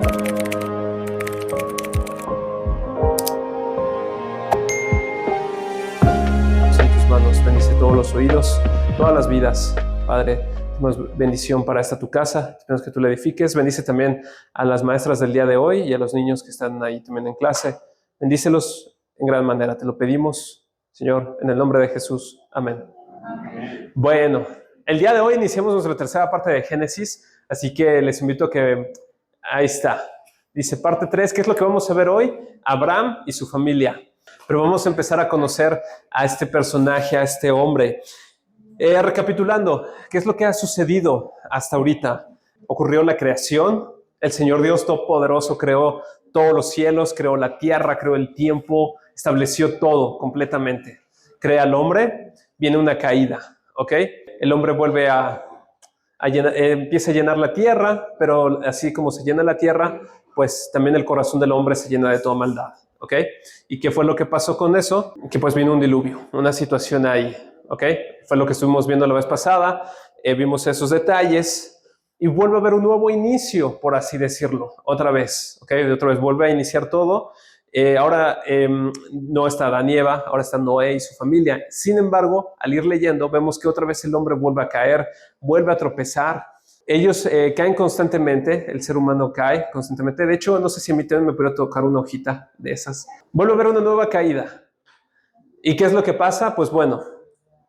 En tus manos, bendice todos los oídos, todas las vidas, Padre. Tenemos bendición para esta tu casa, esperamos que tú la edifiques. Bendice también a las maestras del día de hoy y a los niños que están ahí también en clase. Bendícelos en gran manera, te lo pedimos, Señor, en el nombre de Jesús. Amén. Amén. Bueno, el día de hoy iniciamos nuestra tercera parte de Génesis, así que les invito a que... Ahí está. Dice parte 3, ¿qué es lo que vamos a ver hoy? Abraham y su familia. Pero vamos a empezar a conocer a este personaje, a este hombre. Recapitulando, ¿qué es lo que ha sucedido hasta ahorita? Ocurrió la creación. El Señor Dios Todopoderoso creó todos los cielos, creó la tierra, creó el tiempo, estableció todo completamente. Crea al hombre, viene una caída, ¿ok? El hombre vuelve empieza a llenar la tierra, pero así como se llena la tierra, pues también el corazón del hombre se llena de toda maldad, ¿ok? ¿Y qué fue lo que pasó con eso? Que pues vino un diluvio, una situación ahí, ¿ok? Fue lo que estuvimos viendo la vez pasada, vimos esos detalles y vuelve a haber un nuevo inicio, por así decirlo, otra vez, ¿ok? Otra vez vuelve a iniciar todo. Ahora no está Adán y Eva, ahora está Noé y su familia. Sin embargo, al ir leyendo, vemos que otra vez el hombre vuelve a caer, vuelve a tropezar. Ellos caen constantemente, el ser humano cae constantemente. De hecho, no sé si a mí también me podría tocar una hojita de esas. Vuelve a haber una nueva caída. ¿Y qué es lo que pasa? Pues bueno,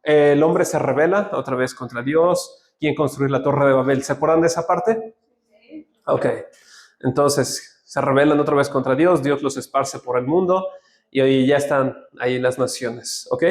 el hombre se rebela otra vez contra Dios. ¿Quién construir la Torre de Babel? ¿Se acuerdan de esa parte? Ok, entonces se rebelan otra vez contra Dios, Dios los esparce por el mundo y hoy ya están ahí las naciones, ¿ok?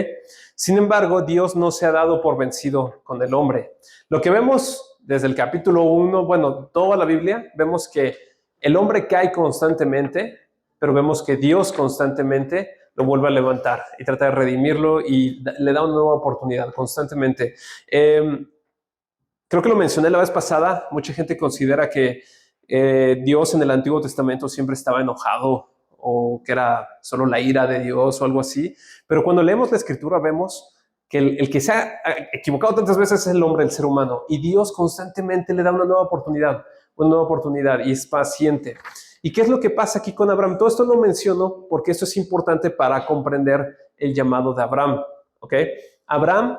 Sin embargo, Dios no se ha dado por vencido con el hombre. Lo que vemos desde el capítulo 1, bueno, toda la Biblia, vemos que el hombre cae constantemente, pero vemos que Dios constantemente lo vuelve a levantar y trata de redimirlo y le da una nueva oportunidad constantemente. Creo que lo mencioné la vez pasada, mucha gente considera que Dios en el Antiguo Testamento siempre estaba enojado o que era solo la ira de Dios o algo así, pero cuando leemos la Escritura vemos que el que se ha equivocado tantas veces es el hombre, el ser humano, y Dios constantemente le da una nueva oportunidad y es paciente. ¿Y qué es lo que pasa aquí con Abraham? Todo esto lo menciono porque esto es importante para comprender el llamado de Abraham, ¿ok? Abraham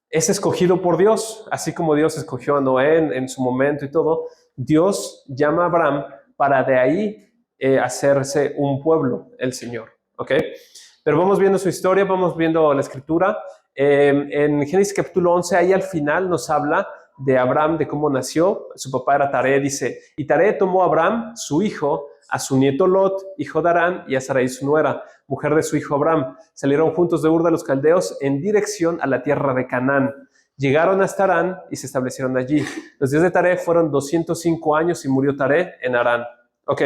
es escogido por Dios, así como Dios escogió a Noé en su momento y todo. Dios llama a Abraham para de ahí hacerse un pueblo, el Señor, ¿ok? Pero vamos viendo su historia, vamos viendo la Escritura. En Génesis capítulo 11, ahí al final nos habla de Abraham, de cómo nació. Su papá era Taré, dice, y Taré tomó a Abraham, su hijo, a su nieto Lot, hijo de Harán, y a Sarai su nuera, mujer de su hijo Abraham. Salieron juntos de Ur de los Caldeos en dirección a la tierra de Canaán. Llegaron hasta Harán y se establecieron allí. Los días de Taré fueron 205 años y murió Taré en Harán. Ok,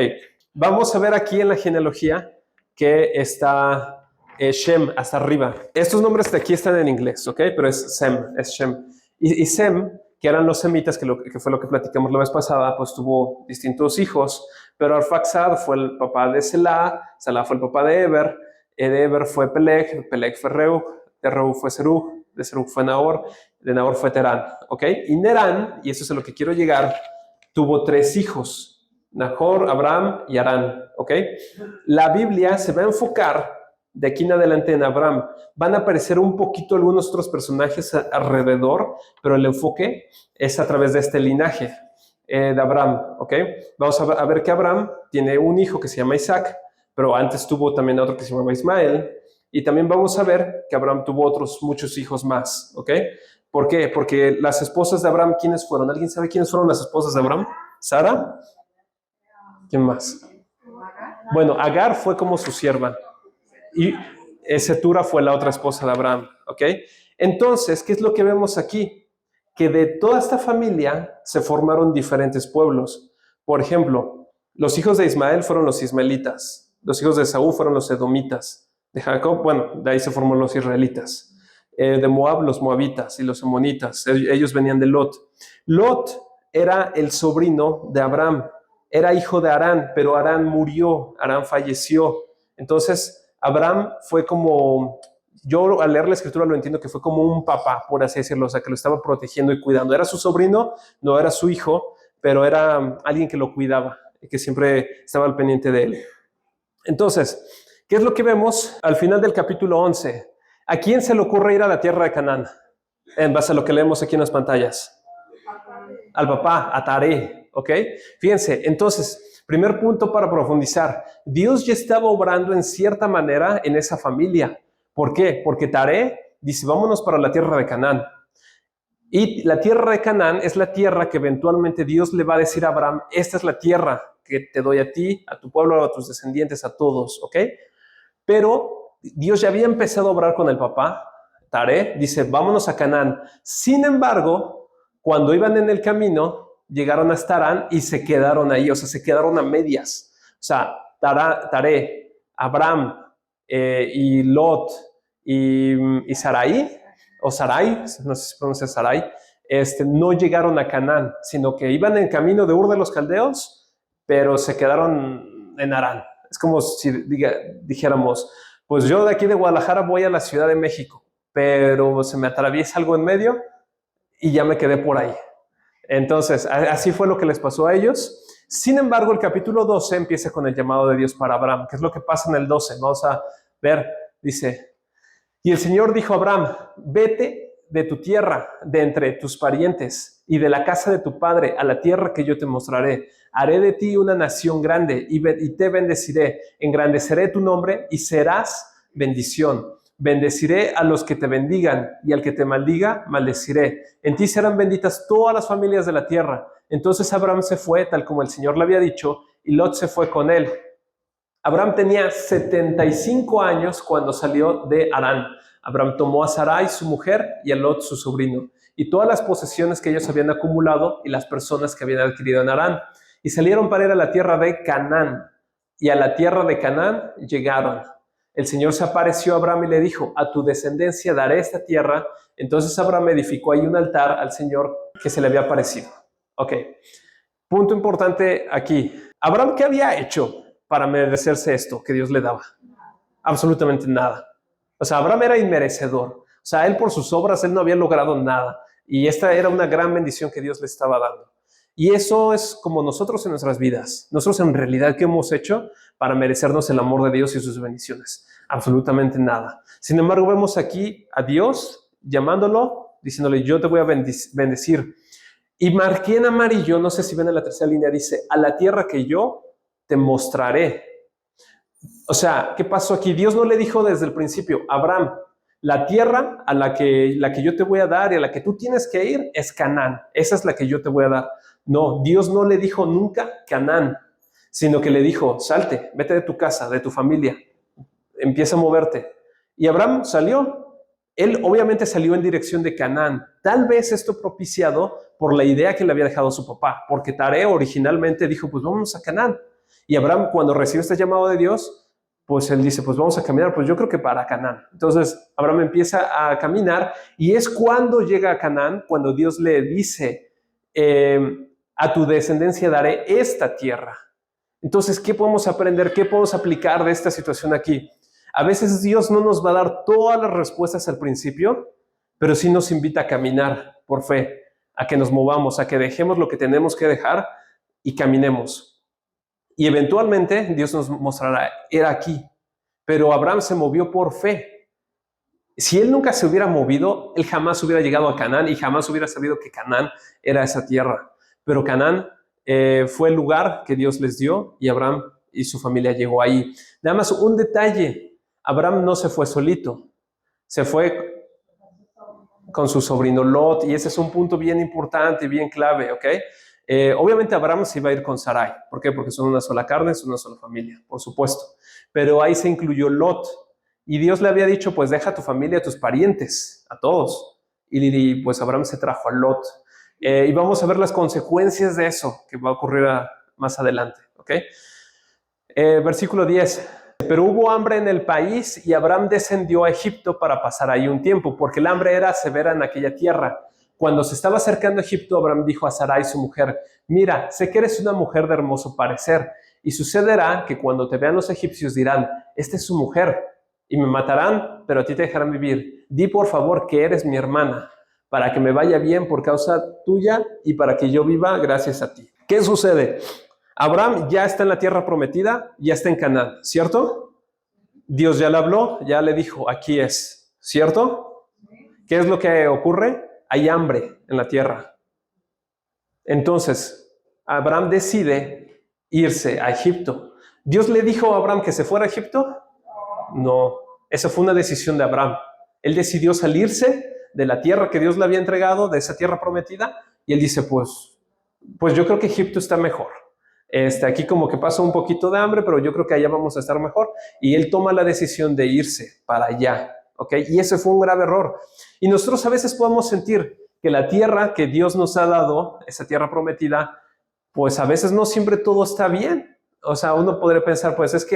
vamos a ver aquí en la genealogía que está Shem hasta arriba. Estos nombres de aquí están en inglés, ok, pero es Sem, es Shem. Y Sem, que eran los semitas, que fue lo que platicamos la vez pasada, pues tuvo distintos hijos, pero Arfaxad fue el papá de Selah, Selah fue el papá de Eber fue Peleg, Peleg fue Reu, de Reu fue Serug, de Serug fue Nahor, de Nahor fue Terán, ¿ok? Y Nerán, y eso es a lo que quiero llegar, tuvo 3 hijos, Nahor, Abraham y Harán, ¿ok? La Biblia se va a enfocar de aquí en adelante en Abraham. Van a aparecer un poquito algunos otros personajes alrededor, pero el enfoque es a través de este linaje de Abraham, ¿ok? Vamos a ver que Abraham tiene un hijo que se llama Isaac, pero antes tuvo también otro que se llamaba Ismael, y también vamos a ver que Abraham tuvo otros muchos hijos más, ¿ok? ¿Por qué? Porque las esposas de Abraham, ¿quiénes fueron? ¿Alguien sabe quiénes fueron las esposas de Abraham? ¿Sara? ¿Quién más? Bueno, Agar fue como su sierva. Y Setura fue la otra esposa de Abraham, ¿ok? Entonces, ¿qué es lo que vemos aquí? Que de toda esta familia se formaron diferentes pueblos. Por ejemplo, los hijos de Ismael fueron los ismaelitas, los hijos de Esaú fueron los edomitas, de Jacob, bueno, de ahí se formaron los israelitas, de Moab los moabitas y los amonitas, ellos venían de Lot. Lot era el sobrino de Abraham, era hijo de Harán, pero Harán murió, Harán falleció. Entonces, Abraham fue como, yo al leer la escritura lo entiendo que fue como un papá, por así decirlo, o sea, que lo estaba protegiendo y cuidando. Era su sobrino, no era su hijo, pero era alguien que lo cuidaba y que siempre estaba al pendiente de él. Entonces, ¿qué es lo que vemos al final del capítulo 11? ¿A quién se le ocurre ir a la tierra de Canaán? En base a lo que leemos aquí en las pantallas. Al papá, a Taré, ¿ok? Fíjense, entonces, primer punto para profundizar. Dios ya estaba obrando en cierta manera en esa familia. ¿Por qué? Porque Taré dice, vámonos para la tierra de Canaán. Y la tierra de Canaán es la tierra que eventualmente Dios le va a decir a Abraham, esta es la tierra que te doy a ti, a tu pueblo, a tus descendientes, a todos, ¿ok? Pero Dios ya había empezado a obrar con el papá, Taré, dice, vámonos a Canaán. Sin embargo, cuando iban en el camino, llegaron a Harán y se quedaron ahí, o sea, se quedaron a medias. O sea, Taré, Abraham y Lot y Sarai, o Sarai, no sé si se pronuncia Sarai, no llegaron a Canaán, sino que iban en camino de Ur de los Caldeos, pero se quedaron en Harán. Es como si dijéramos, pues yo de aquí de Guadalajara voy a la Ciudad de México, pero se me atraviesa algo en medio y ya me quedé por ahí. Entonces, así fue lo que les pasó a ellos. Sin embargo, el capítulo 12 empieza con el llamado de Dios para Abraham. ¿Qué es lo que pasa en el 12? Vamos a ver, dice, y el Señor dijo a Abraham, vete de tu tierra, de entre tus parientes y de la casa de tu padre a la tierra que yo te mostraré. Haré de ti una nación grande y te bendeciré. Engrandeceré tu nombre y serás bendición. Bendeciré a los que te bendigan y al que te maldiga, maldeciré. En ti serán benditas todas las familias de la tierra. Entonces Abraham se fue, tal como el Señor le había dicho, y Lot se fue con él. Abraham tenía 75 años cuando salió de Harán. Abraham tomó a Sarai, su mujer, y a Lot, su sobrino, y todas las posesiones que ellos habían acumulado y las personas que habían adquirido en Harán, y salieron para ir a la tierra de Canaán. Y a la tierra de Canaán llegaron. El Señor se apareció a Abraham y le dijo, a tu descendencia daré esta tierra. Entonces Abraham edificó ahí un altar al Señor que se le había aparecido. Ok, punto importante aquí. Abraham, ¿qué había hecho para merecerse esto que Dios le daba? Absolutamente nada. O sea, Abraham era inmerecedor. O sea, él por sus obras, él no había logrado nada. Y esta era una gran bendición que Dios le estaba dando. Y eso es como nosotros en nuestras vidas. Nosotros en realidad, ¿qué hemos hecho para merecernos el amor de Dios y sus bendiciones? Absolutamente nada. Sin embargo, vemos aquí a Dios llamándolo, diciéndole, yo te voy a bendecir. Y marqué en amarillo, no sé si ven en la tercera línea, dice, a la tierra que yo te mostraré. O sea, ¿qué pasó aquí? Dios no le dijo desde el principio, Abraham, la tierra a la que yo te voy a dar y a la que tú tienes que ir es Canaán. Esa es la que yo te voy a dar. No, Dios no le dijo nunca Canaán, sino que le dijo, salte, vete de tu casa, de tu familia, empieza a moverte. Y Abraham salió. Él obviamente salió en dirección de Canaán. Tal vez esto propiciado por la idea que le había dejado su papá, porque Taré originalmente dijo, pues vamos a Canaán. Y Abraham, cuando recibe este llamado de Dios, pues él dice, pues vamos a caminar, pues yo creo que para Canaán. Entonces Abraham empieza a caminar y es cuando llega a Canaán, cuando Dios le dice, a tu descendencia daré esta tierra. Entonces, ¿qué podemos aprender? ¿Qué podemos aplicar de esta situación aquí? A veces Dios no nos va a dar todas las respuestas al principio, pero sí nos invita a caminar por fe, a que nos movamos, a que dejemos lo que tenemos que dejar y caminemos. Y eventualmente Dios nos mostrará, era aquí, pero Abraham se movió por fe. Si él nunca se hubiera movido, él jamás hubiera llegado a Canaán y jamás hubiera sabido que Canaán era esa tierra. Pero Canaán fue el lugar que Dios les dio y Abraham y su familia llegó ahí. Nada más un detalle, Abraham no se fue solito, se fue con su sobrino Lot y ese es un punto bien importante y bien clave, ¿ok? Obviamente Abraham se iba a ir con Sarai. ¿Por qué? Porque son una sola carne, son una sola familia, por supuesto. Pero ahí se incluyó Lot. Y Dios le había dicho, pues deja a tu familia, a tus parientes, a todos. Y pues Abraham se trajo a Lot. Y vamos a ver las consecuencias de eso que va a ocurrir más adelante. ¿Okay? Versículo 10. Pero hubo hambre en el país y Abraham descendió a Egipto para pasar ahí un tiempo, porque el hambre era severa en aquella tierra. Cuando se estaba acercando a Egipto, Abraham dijo a Sarai, su mujer, mira, sé que eres una mujer de hermoso parecer, y sucederá que cuando te vean los egipcios dirán, esta es su mujer, y me matarán, pero a ti te dejarán vivir. Di por favor que eres mi hermana, para que me vaya bien por causa tuya y para que yo viva gracias a ti. ¿Qué sucede? Abraham ya está en la tierra prometida, ya está en Canaán, ¿cierto? Dios ya le habló, ya le dijo, aquí es, ¿cierto? ¿Qué es lo que ocurre? Hay hambre en la tierra. Entonces, Abraham decide irse a Egipto. ¿Dios le dijo a Abraham que se fuera a Egipto? No, esa fue una decisión de Abraham. Él decidió salirse de la tierra que Dios le había entregado, de esa tierra prometida, y él dice, pues yo creo que Egipto está mejor. Aquí como que pasa un poquito de hambre, pero yo creo que allá vamos a estar mejor. Y él toma la decisión de irse para allá, ¿ok? Y ese fue un grave error. Y nosotros a veces podemos sentir que la tierra que Dios nos ha dado, esa tierra prometida, pues a veces no siempre todo está bien. O sea, uno podría pensar, pues es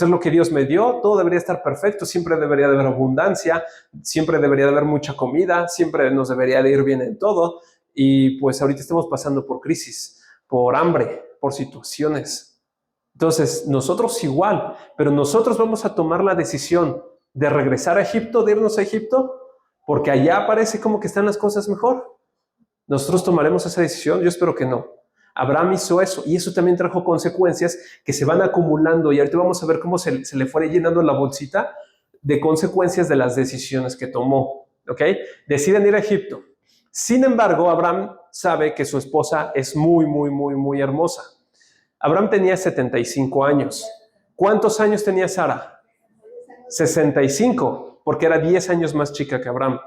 lo que Dios me dio, todo debería estar perfecto, siempre debería de haber abundancia, siempre debería de haber mucha comida, siempre nos debería de ir bien en todo. Y pues ahorita estamos pasando por crisis, por hambre, por situaciones. Entonces, nosotros igual, pero nosotros vamos a tomar la decisión de regresar a Egipto, de irnos a Egipto, porque allá parece como que están las cosas mejor. ¿Nosotros tomaremos esa decisión? Yo espero que no. Abraham hizo eso y eso también trajo consecuencias que se van acumulando y ahorita vamos a ver cómo se le fue llenando la bolsita de consecuencias de las decisiones que tomó. ¿Ok? Deciden ir a Egipto. Sin embargo, Abraham sabe que su esposa es muy, muy, muy, muy hermosa. Abraham tenía 75 años. ¿Cuántos años tenía Sara? 65, porque era 10 años más chica que Abraham.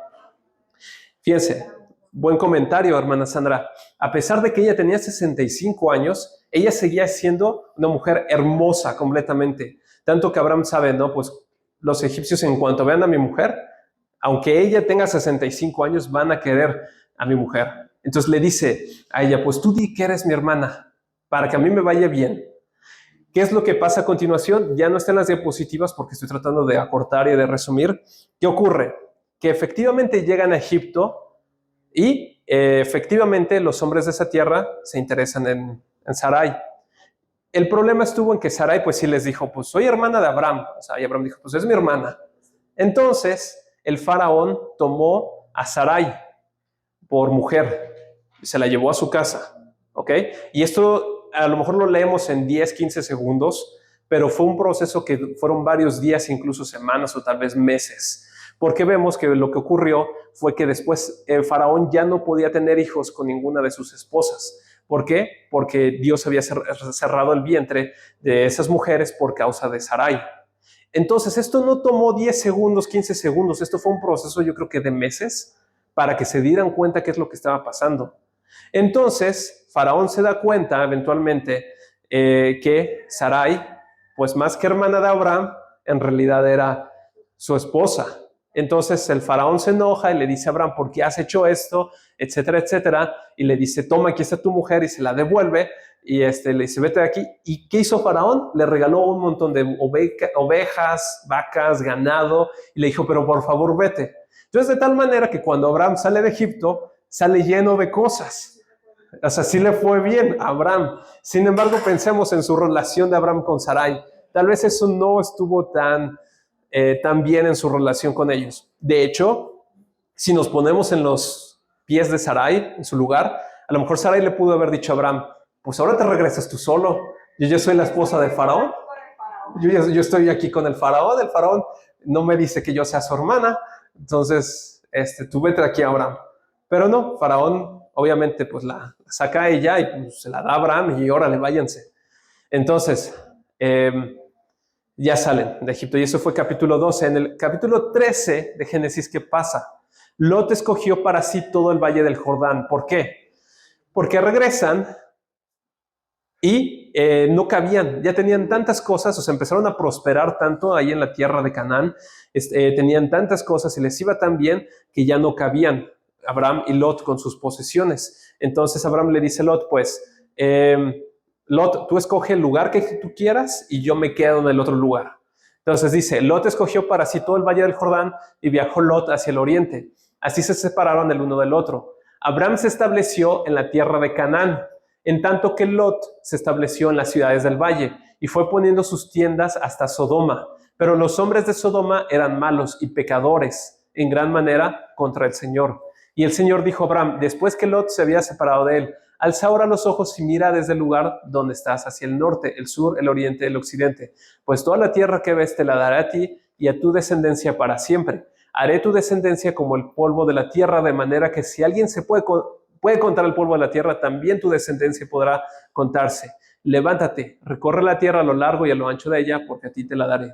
Fíjense, buen comentario, hermana Sandra. A pesar de que ella tenía 65 años, ella seguía siendo una mujer hermosa completamente. Tanto que Abraham sabe, ¿no? Pues los egipcios en cuanto vean a mi mujer, aunque ella tenga 65 años, van a querer a mi mujer. Entonces le dice a ella, pues tú di que eres mi hermana, para que a mí me vaya bien. ¿Qué es lo que pasa a continuación? Ya no están las diapositivas porque estoy tratando de acortar y de resumir. ¿Qué ocurre? Que efectivamente llegan a Egipto y efectivamente los hombres de esa tierra se interesan en Sarai. El problema estuvo en que Sarai pues sí les dijo, pues soy hermana de Abraham. O sea, y Abraham dijo, pues es mi hermana. Entonces el faraón tomó a Sarai por mujer y se la llevó a su casa. ¿Ok? Y esto a lo mejor lo leemos en 10, 15 segundos, pero fue un proceso que fueron varios días, incluso semanas o tal vez meses, porque vemos que lo que ocurrió fue que después el faraón ya no podía tener hijos con ninguna de sus esposas. ¿Por qué? Porque Dios había cerrado el vientre de esas mujeres por causa de Sarai. Entonces, esto no tomó 10 segundos, 15 segundos, esto fue un proceso yo creo que de meses para que se dieran cuenta qué es lo que estaba pasando. Entonces, Faraón se da cuenta eventualmente que Sarai, pues más que hermana de Abraham, en realidad era su esposa. Entonces el faraón se enoja y le dice a Abraham, ¿por qué has hecho esto? Etcétera, etcétera. Y le dice, toma, aquí está tu mujer, y se la devuelve. Y le dice, vete de aquí. ¿Y qué hizo Faraón? Le regaló un montón de ovejas, vacas, ganado. Y le dijo, pero por favor, vete. Entonces, de tal manera que cuando Abraham sale de Egipto, sale lleno de cosas. O sea, sí le fue bien a Abraham. Sin embargo, pensemos en su relación de Abraham con Sarai. Tal vez eso no estuvo tan bien en su relación con ellos. De hecho, si nos ponemos en los pies de Sarai, en su lugar, a lo mejor Sarai le pudo haber dicho a Abraham, pues ahora te regresas tú solo. Yo soy la esposa de Faraón. Yo estoy aquí con el faraón no me dice que yo sea su hermana, entonces tú vete aquí a Abraham. Pero no, Faraón obviamente pues la saca a ella y pues, se la da a Abraham y órale, váyanse. Entonces, ya salen de Egipto y eso fue capítulo 12. En el capítulo 13 de Génesis, ¿qué pasa? Lot escogió para sí todo el valle del Jordán. ¿Por qué? Porque regresan y no cabían, ya tenían tantas cosas, o sea, empezaron a prosperar tanto ahí en la tierra de Canaán, tenían tantas cosas y les iba tan bien que ya no cabían Abraham y Lot con sus posesiones. Entonces Abraham le dice a Lot, pues, Lot, tú escoge el lugar que tú quieras y yo me quedo en el otro lugar. Entonces dice, Lot escogió para sí todo el valle del Jordán y viajó Lot hacia el oriente. Así se separaron el uno del otro. Abraham se estableció en la tierra de Canaán, en tanto que Lot se estableció en las ciudades del valle y fue poniendo sus tiendas hasta Sodoma. Pero los hombres de Sodoma eran malos y pecadores en gran manera contra el Señor. Y el Señor dijo a Abraham, después que Lot se había separado de él, alza ahora los ojos y mira desde el lugar donde estás, hacia el norte, el sur, el oriente, el occidente. Pues toda la tierra que ves te la daré a ti y a tu descendencia para siempre. Haré tu descendencia como el polvo de la tierra, de manera que si alguien se puede contar el polvo de la tierra, también tu descendencia podrá contarse. Levántate, recorre la tierra a lo largo y a lo ancho de ella, porque a ti te la daré.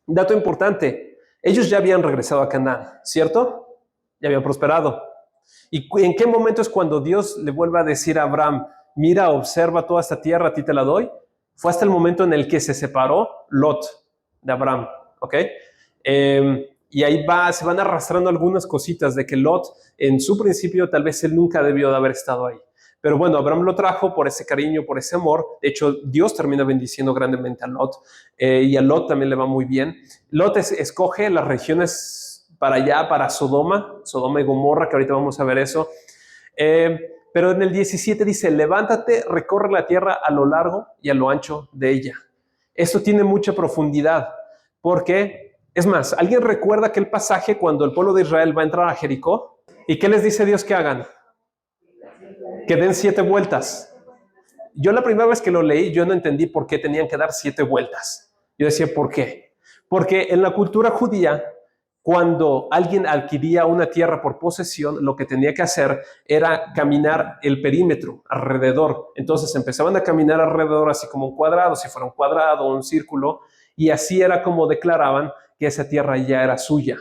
Dato importante, ellos ya habían regresado a Canaán, ¿cierto? Ya habían prosperado. ¿Y en qué momento es cuando Dios le vuelve a decir a Abraham, mira, observa toda esta tierra, a ti te la doy? Fue hasta el momento en el que se separó Lot de Abraham, ¿ok? Y ahí se van arrastrando algunas cositas de que Lot, en su principio, tal vez él nunca debió de haber estado ahí. Pero bueno, Abraham lo trajo por ese cariño, por ese amor. De hecho, Dios termina bendiciendo grandemente a Lot. Y a Lot también le va muy bien. Lot escoge las regiones para allá, para Sodoma y Gomorra, que ahorita vamos a ver eso. Pero en el 17 dice, levántate, recorre la tierra a lo largo y a lo ancho de ella. Esto tiene mucha profundidad, porque, es más, ¿alguien recuerda aquel pasaje cuando el pueblo de Israel va a entrar a Jericó? ¿Y qué les dice Dios que hagan? Que den 7 vueltas. Yo la primera vez que lo leí, yo no entendí por qué tenían que dar 7 vueltas. Yo decía, ¿por qué? Porque en la cultura judía, cuando alguien adquiría una tierra por posesión, lo que tenía que hacer era caminar el perímetro alrededor. Entonces empezaban a caminar alrededor así como un cuadrado, si fuera un cuadrado o un círculo, y así era como declaraban que esa tierra ya era suya.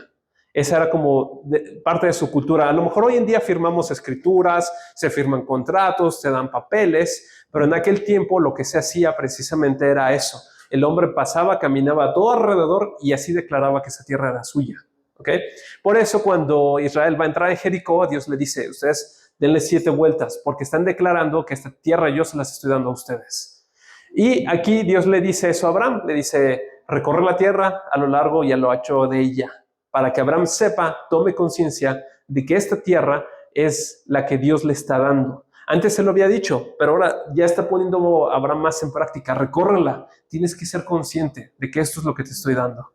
Esa era como parte de su cultura. A lo mejor hoy en día firmamos escrituras, se firman contratos, se dan papeles, pero en aquel tiempo lo que se hacía precisamente era eso. El hombre pasaba, caminaba todo alrededor y así declaraba que esa tierra era suya. ¿Okay? Por eso cuando Israel va a entrar en Jericó, Dios le dice, ustedes denle 7 vueltas, porque están declarando que esta tierra yo se las estoy dando a ustedes. Y aquí Dios le dice eso a Abraham, le dice, recorre la tierra a lo largo y a lo ancho de ella, para que Abraham sepa, tome conciencia de que esta tierra es la que Dios le está dando. Antes se lo había dicho, pero ahora ya está poniendo Abraham más en práctica. Recórrela, tienes que ser consciente de que esto es lo que te estoy dando.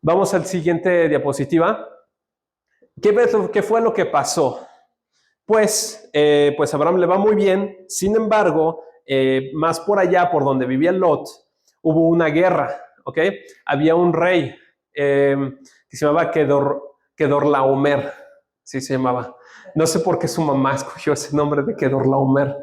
Vamos al siguiente diapositiva. ¿Qué fue lo que pasó? Pues Abraham le va muy bien. Sin embargo, más por allá, por donde vivía Lot, hubo una guerra, ¿ok? Había un rey que se llamaba Kedorlaomer, sí se llamaba. No sé por qué su mamá escogió ese nombre de Kedorlaomer,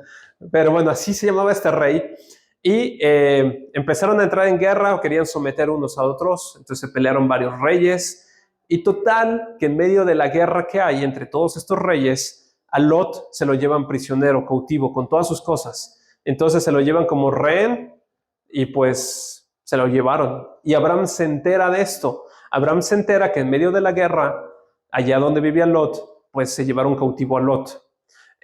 pero bueno, así se llamaba este rey. Y empezaron a entrar en guerra o querían someter unos a otros, entonces se pelearon varios reyes. Y total, que en medio de la guerra que hay entre todos estos reyes, a Lot se lo llevan prisionero, cautivo, con todas sus cosas. Entonces se lo llevan como rehén y pues se lo llevaron. Y Abraham se entera de esto. Abraham se entera que en medio de la guerra, allá donde vivía Lot, pues se llevaron cautivo a Lot.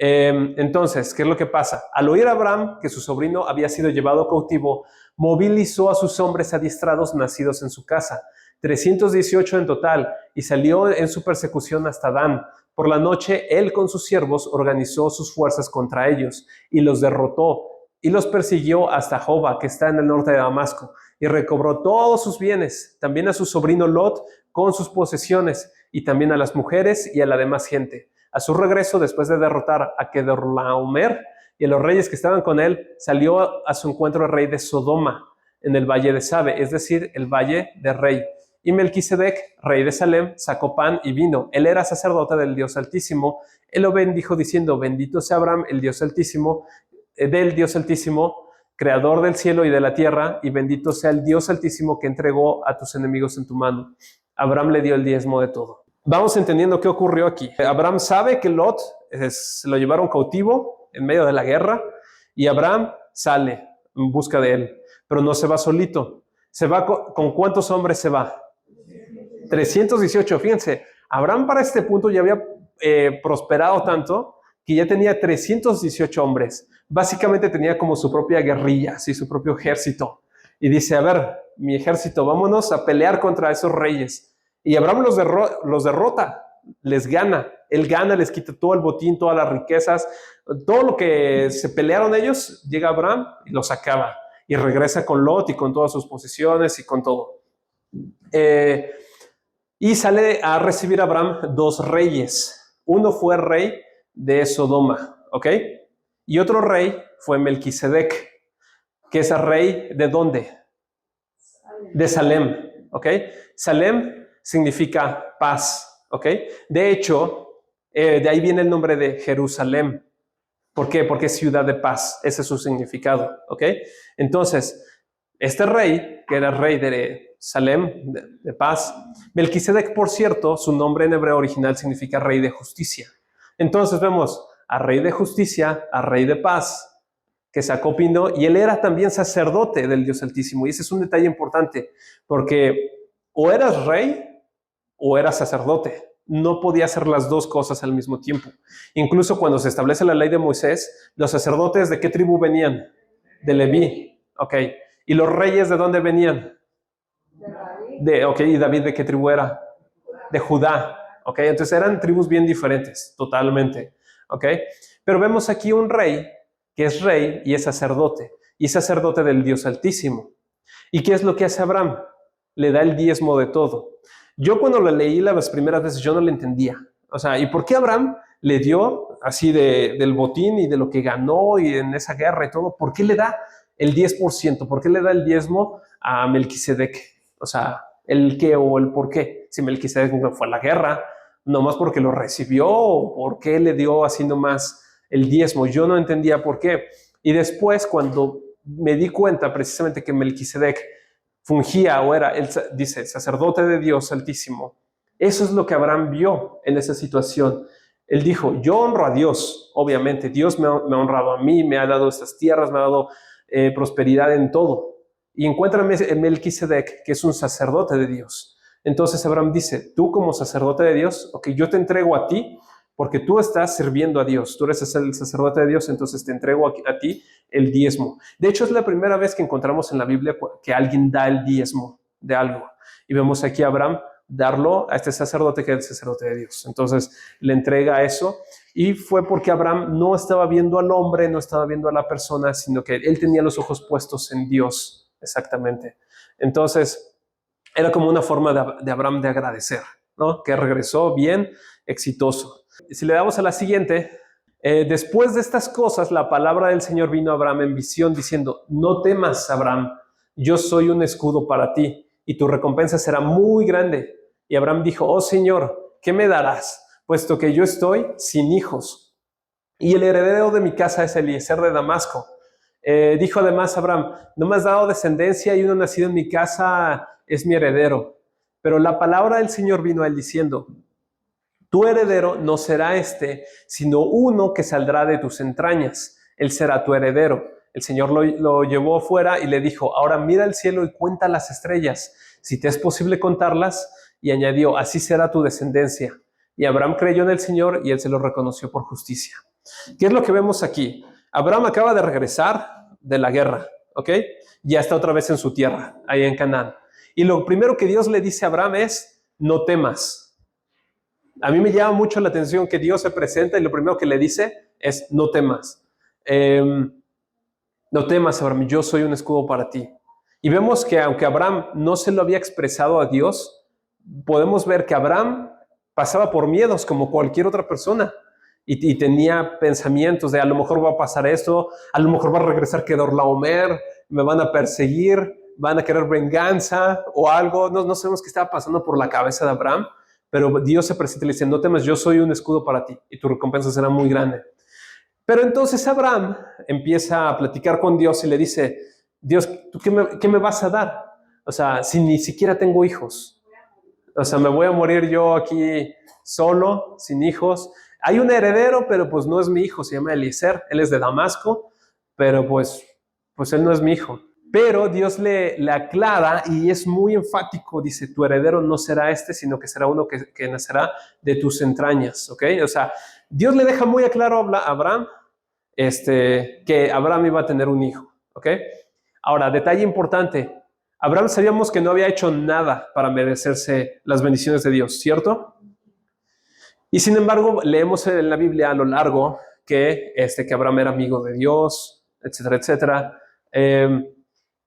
Entonces, ¿qué es lo que pasa? Al oír a Abraham que su sobrino había sido llevado cautivo, movilizó a sus hombres adiestrados nacidos en su casa, 318 en total, y salió en su persecución hasta Dan. Por la noche, él con sus siervos organizó sus fuerzas contra ellos y los derrotó y los persiguió hasta Joba, que está en el norte de Damasco, y recobró todos sus bienes, también a su sobrino Lot con sus posesiones, y también a las mujeres y a la demás gente. A su regreso, después de derrotar a Kedorlaomer y a los reyes que estaban con él, salió a su encuentro el rey de Sodoma en el valle de Sabe, es decir, el valle de Rey. Y Melquisedec, rey de Salem, sacó pan y vino. Él era sacerdote del Dios Altísimo. Él lo bendijo diciendo, bendito sea Abraham, el Dios Altísimo, del Dios Altísimo, creador del cielo y de la tierra, y bendito sea el Dios Altísimo que entregó a tus enemigos en tu mano. Abraham le dio el diezmo de todo. Vamos entendiendo qué ocurrió aquí. Abraham sabe que Lot se lo llevaron cautivo en medio de la guerra y Abraham sale en busca de él, pero no se va solito. ¿Se va con cuántos hombres se va? 318. Fíjense, Abraham para este punto ya había prosperado tanto que ya tenía 318 hombres. Básicamente tenía como su propia guerrilla, ¿sí? Su propio ejército. Y dice, a ver, mi ejército, vámonos a pelear contra esos reyes. Y Abraham los derrota, les gana. Él gana, les quita todo el botín, todas las riquezas, todo lo que se pelearon ellos, llega Abraham y los acaba. Y regresa con Lot y con todas sus posesiones y con todo. Y sale a recibir a Abraham 2 reyes. Uno fue rey de Sodoma, ¿ok? Y otro rey fue Melquisedec, que es el rey ¿de dónde? De Salem, ¿ok? Salem significa paz, ¿ok? De hecho, de ahí viene el nombre de Jerusalén. ¿Por qué? Porque es ciudad de paz. Ese es su significado, ¿ok? Entonces, este rey, que era rey de Salem, de paz, Melquisedec, por cierto, su nombre en hebreo original significa rey de justicia. Entonces vemos a rey de justicia, a rey de paz, que sacó Pino, y él era también sacerdote del Dios Altísimo. Y ese es un detalle importante, porque o eras rey o eras sacerdote. No podía hacer las dos cosas al mismo tiempo. Incluso cuando se establece la ley de Moisés, los sacerdotes ¿de qué tribu venían? De Leví. Ok. ¿Y los reyes de dónde venían? Ok. ¿Y David de qué tribu era? De Judá. Ok. Entonces eran tribus bien diferentes, totalmente. Ok. Pero vemos aquí un rey que es rey y es sacerdote del Dios Altísimo. ¿Y qué es lo que hace Abraham? Le da el diezmo de todo. Yo cuando lo leí las primeras veces, yo no lo entendía. O sea, ¿y por qué Abraham le dio así del botín y de lo que ganó y en esa guerra y todo? ¿Por qué le da el 10%? ¿Por qué le da el diezmo a Melquisedec? O sea, el qué o el por qué. Si Melquisedec no fue a la guerra, nomás porque lo recibió, o por qué le dio así nomás el diezmo. Yo no entendía por qué. Y después, cuando me di cuenta precisamente que Melquisedec fungía o era, dice, sacerdote de Dios Altísimo. Eso es lo que Abraham vio en esa situación. Él dijo, yo honro a Dios, obviamente. Dios me ha honrado a mí, me ha dado estas tierras, me ha dado prosperidad en todo. Y encuentra en Melquisedec, que es un sacerdote de Dios. Entonces Abraham dice, tú como sacerdote de Dios, ok, yo te entrego a ti, porque tú estás sirviendo a Dios, tú eres el sacerdote de Dios, entonces te entrego a ti el diezmo. De hecho, es la primera vez que encontramos en la Biblia que alguien da el diezmo de algo. Y vemos aquí a Abraham darlo a este sacerdote que es el sacerdote de Dios. Entonces le entrega eso, y fue porque Abraham no estaba viendo al hombre, no estaba viendo a la persona, sino que él tenía los ojos puestos en Dios, exactamente. Entonces era como una forma de Abraham de agradecer, ¿no? Que regresó bien, exitoso. Si le damos a la siguiente, después de estas cosas, la palabra del Señor vino a Abraham en visión diciendo, no temas, Abraham, yo soy un escudo para ti y tu recompensa será muy grande. Y Abraham dijo, oh Señor, ¿qué me darás? Puesto que yo estoy sin hijos. Y el heredero de mi casa es Eliezer de Damasco. Dijo además Abraham, no me has dado descendencia y uno nacido en mi casa es mi heredero. Pero la palabra del Señor vino a él diciendo, tu heredero no será este, sino uno que saldrá de tus entrañas. Él será tu heredero. El Señor lo llevó fuera y le dijo, ahora mira el cielo y cuenta las estrellas, si te es posible contarlas. Y añadió, así será tu descendencia. Y Abraham creyó en el Señor y él se lo reconoció por justicia. ¿Qué es lo que vemos aquí? Abraham acaba de regresar de la guerra, ¿ok? Ya está otra vez en su tierra, ahí en Canaán. Y lo primero que Dios le dice a Abraham es, no temas. A mí me llama mucho la atención que Dios se presenta y lo primero que le dice es, no temas. No temas, Abraham, yo soy un escudo para ti. Y vemos que aunque Abraham no se lo había expresado a Dios, podemos ver que Abraham pasaba por miedos como cualquier otra persona y tenía pensamientos de a lo mejor va a pasar esto, a lo mejor va a regresar Kedorlaomer, me van a perseguir, van a querer venganza o algo. No sabemos qué estaba pasando por la cabeza de Abraham, pero Dios se presenta y le dice, no temas, yo soy un escudo para ti y tu recompensa será muy grande. Pero entonces Abraham empieza a platicar con Dios y le dice, Dios, ¿tú qué me vas a dar? O sea, si ni siquiera tengo hijos. O sea, me voy a morir yo aquí solo, sin hijos. Hay un heredero, pero pues no es mi hijo, se llama Eliezer, él es de Damasco, pero pues él no es mi hijo. Pero Dios le aclara y es muy enfático, dice, tu heredero no será este, sino que será uno que nacerá de tus entrañas, ¿ok? O sea, Dios le deja muy claro a Abraham que Abraham iba a tener un hijo, ¿ok? Ahora, detalle importante, Abraham sabíamos que no había hecho nada para merecerse las bendiciones de Dios, ¿cierto? Y sin embargo, leemos en la Biblia a lo largo que Abraham era amigo de Dios, etcétera, etcétera,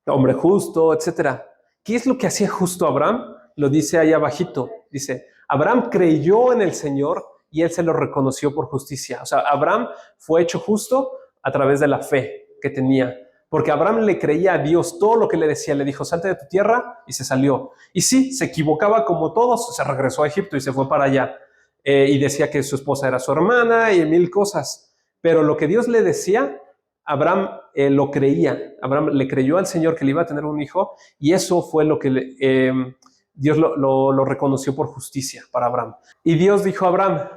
hombre justo, etcétera. ¿Qué es lo que hacía justo Abraham? Lo dice ahí abajito. Dice, Abraham creyó en el Señor y él se lo reconoció por justicia. O sea, Abraham fue hecho justo a través de la fe que tenía. Porque Abraham le creía a Dios todo lo que le decía. Le dijo, salte de tu tierra, y se salió. Y sí, se equivocaba como todos, se regresó a Egipto y se fue para allá. Y decía que su esposa era su hermana y mil cosas. Pero lo que Dios le decía, Abraham lo creía. Abraham le creyó al Señor que le iba a tener un hijo, y eso fue lo que Dios lo reconoció por justicia para Abraham. Y Dios dijo a Abraham,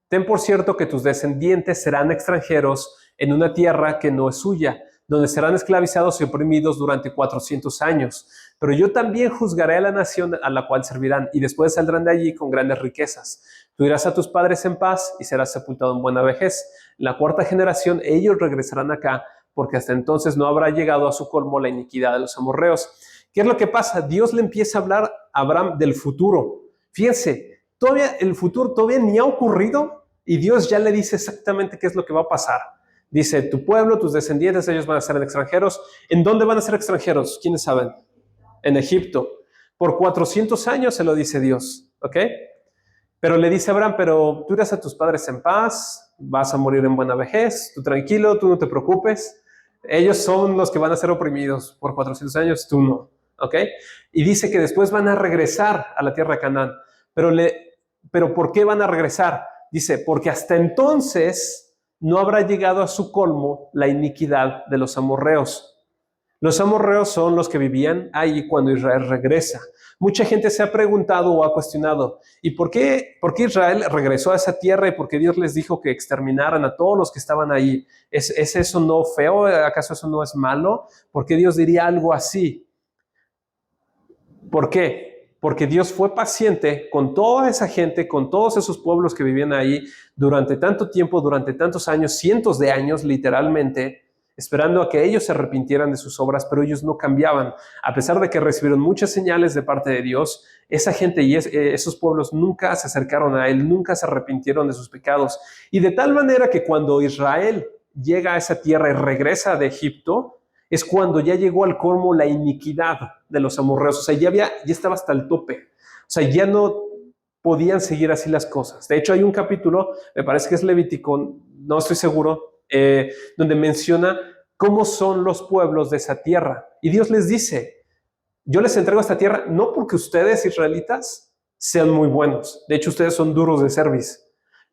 ten por cierto que tus descendientes serán extranjeros en una tierra que no es suya, donde serán esclavizados y oprimidos durante 400 años. Pero yo también juzgaré a la nación a la cual servirán, y después saldrán de allí con grandes riquezas. Tú irás a tus padres en paz y serás sepultado en buena vejez. En la cuarta generación ellos regresarán acá, porque hasta entonces no habrá llegado a su colmo la iniquidad de los amorreos. ¿Qué es lo que pasa? Dios le empieza a hablar a Abraham del futuro. Fíjense, todavía el futuro todavía ni ha ocurrido, y Dios ya le dice exactamente qué es lo que va a pasar. Dice, tu pueblo, tus descendientes, ellos van a ser extranjeros. ¿En dónde van a ser extranjeros? ¿Quiénes saben? En Egipto. Por 400 años se lo dice Dios, ¿ok? Pero le dice a Abraham, pero tú irás a tus padres en paz, vas a morir en buena vejez, tú tranquilo, tú no te preocupes. Ellos son los que van a ser oprimidos por 400 años, tú no, ¿ok? Y dice que después van a regresar a la tierra de Canaán. Pero ¿por qué van a regresar? Dice, porque hasta entonces no habrá llegado a su colmo la iniquidad de los amorreos. Los amorreos son los que vivían ahí cuando Israel regresa. Mucha gente se ha preguntado o ha cuestionado, ¿y por qué Israel regresó a esa tierra y por qué Dios les dijo que exterminaran a todos los que estaban ahí? ¿Es eso no feo? ¿Acaso eso no es malo? ¿Por qué Dios diría algo así? ¿Por qué? Porque Dios fue paciente con toda esa gente, con todos esos pueblos que vivían ahí durante tanto tiempo, durante tantos años, cientos de años literalmente, esperando a que ellos se arrepintieran de sus obras, pero ellos no cambiaban. A pesar de que recibieron muchas señales de parte de Dios, esa gente y esos pueblos nunca se acercaron a Él, nunca se arrepintieron de sus pecados. Y de tal manera que cuando Israel llega a esa tierra y regresa de Egipto, es cuando ya llegó al colmo la iniquidad de los amorreos. O sea, ya estaba hasta el tope. O sea, ya no podían seguir así las cosas. De hecho, hay un capítulo, me parece que es Levítico, no estoy seguro, donde menciona cómo son los pueblos de esa tierra. Y Dios les dice, yo les entrego esta tierra no porque ustedes, israelitas, sean muy buenos. De hecho, ustedes son duros de cerviz.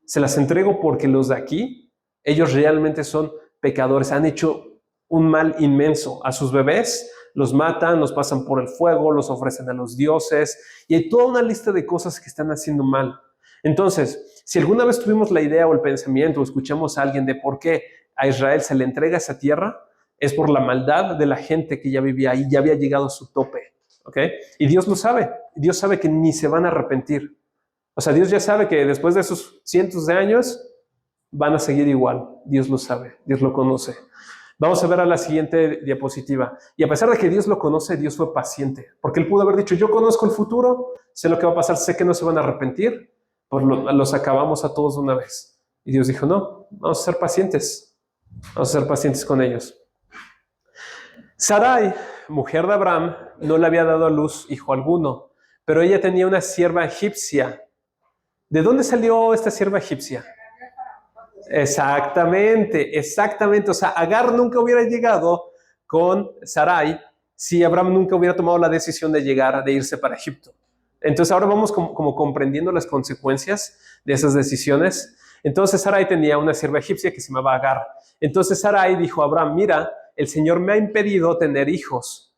Se las entrego porque los de aquí, ellos realmente son pecadores. Han hecho un mal inmenso. A sus bebés los matan, los pasan por el fuego, los ofrecen a los dioses. Y hay toda una lista de cosas que están haciendo mal. Entonces, si alguna vez tuvimos la idea o el pensamiento o escuchamos a alguien de por qué a Israel se le entrega esa tierra, es por la maldad de la gente que ya vivía ahí, ya había llegado a su tope, ¿ok? Y Dios lo sabe. Dios sabe que ni se van a arrepentir. O sea, Dios ya sabe que después de esos cientos de años van a seguir igual. Dios lo sabe, Dios lo conoce. Vamos a ver a la siguiente diapositiva. Y a pesar de que Dios lo conoce, Dios fue paciente, porque Él pudo haber dicho, yo conozco el futuro, sé lo que va a pasar, sé que no se van a arrepentir, pues los acabamos a todos de una vez. Y Dios dijo, no, vamos a ser pacientes. Vamos a ser pacientes con ellos. Sarai, mujer de Abraham, no le había dado a luz hijo alguno, pero ella tenía una sierva egipcia. ¿De dónde salió esta sierva egipcia? Exactamente. O sea, Agar nunca hubiera llegado con Sarai si Abraham nunca hubiera tomado la decisión de irse para Egipto. Entonces ahora vamos como comprendiendo las consecuencias de esas decisiones. Entonces Sarai tenía una sierva egipcia que se llamaba Agar. Entonces Sarai dijo a Abraham, mira, el Señor me ha impedido tener hijos.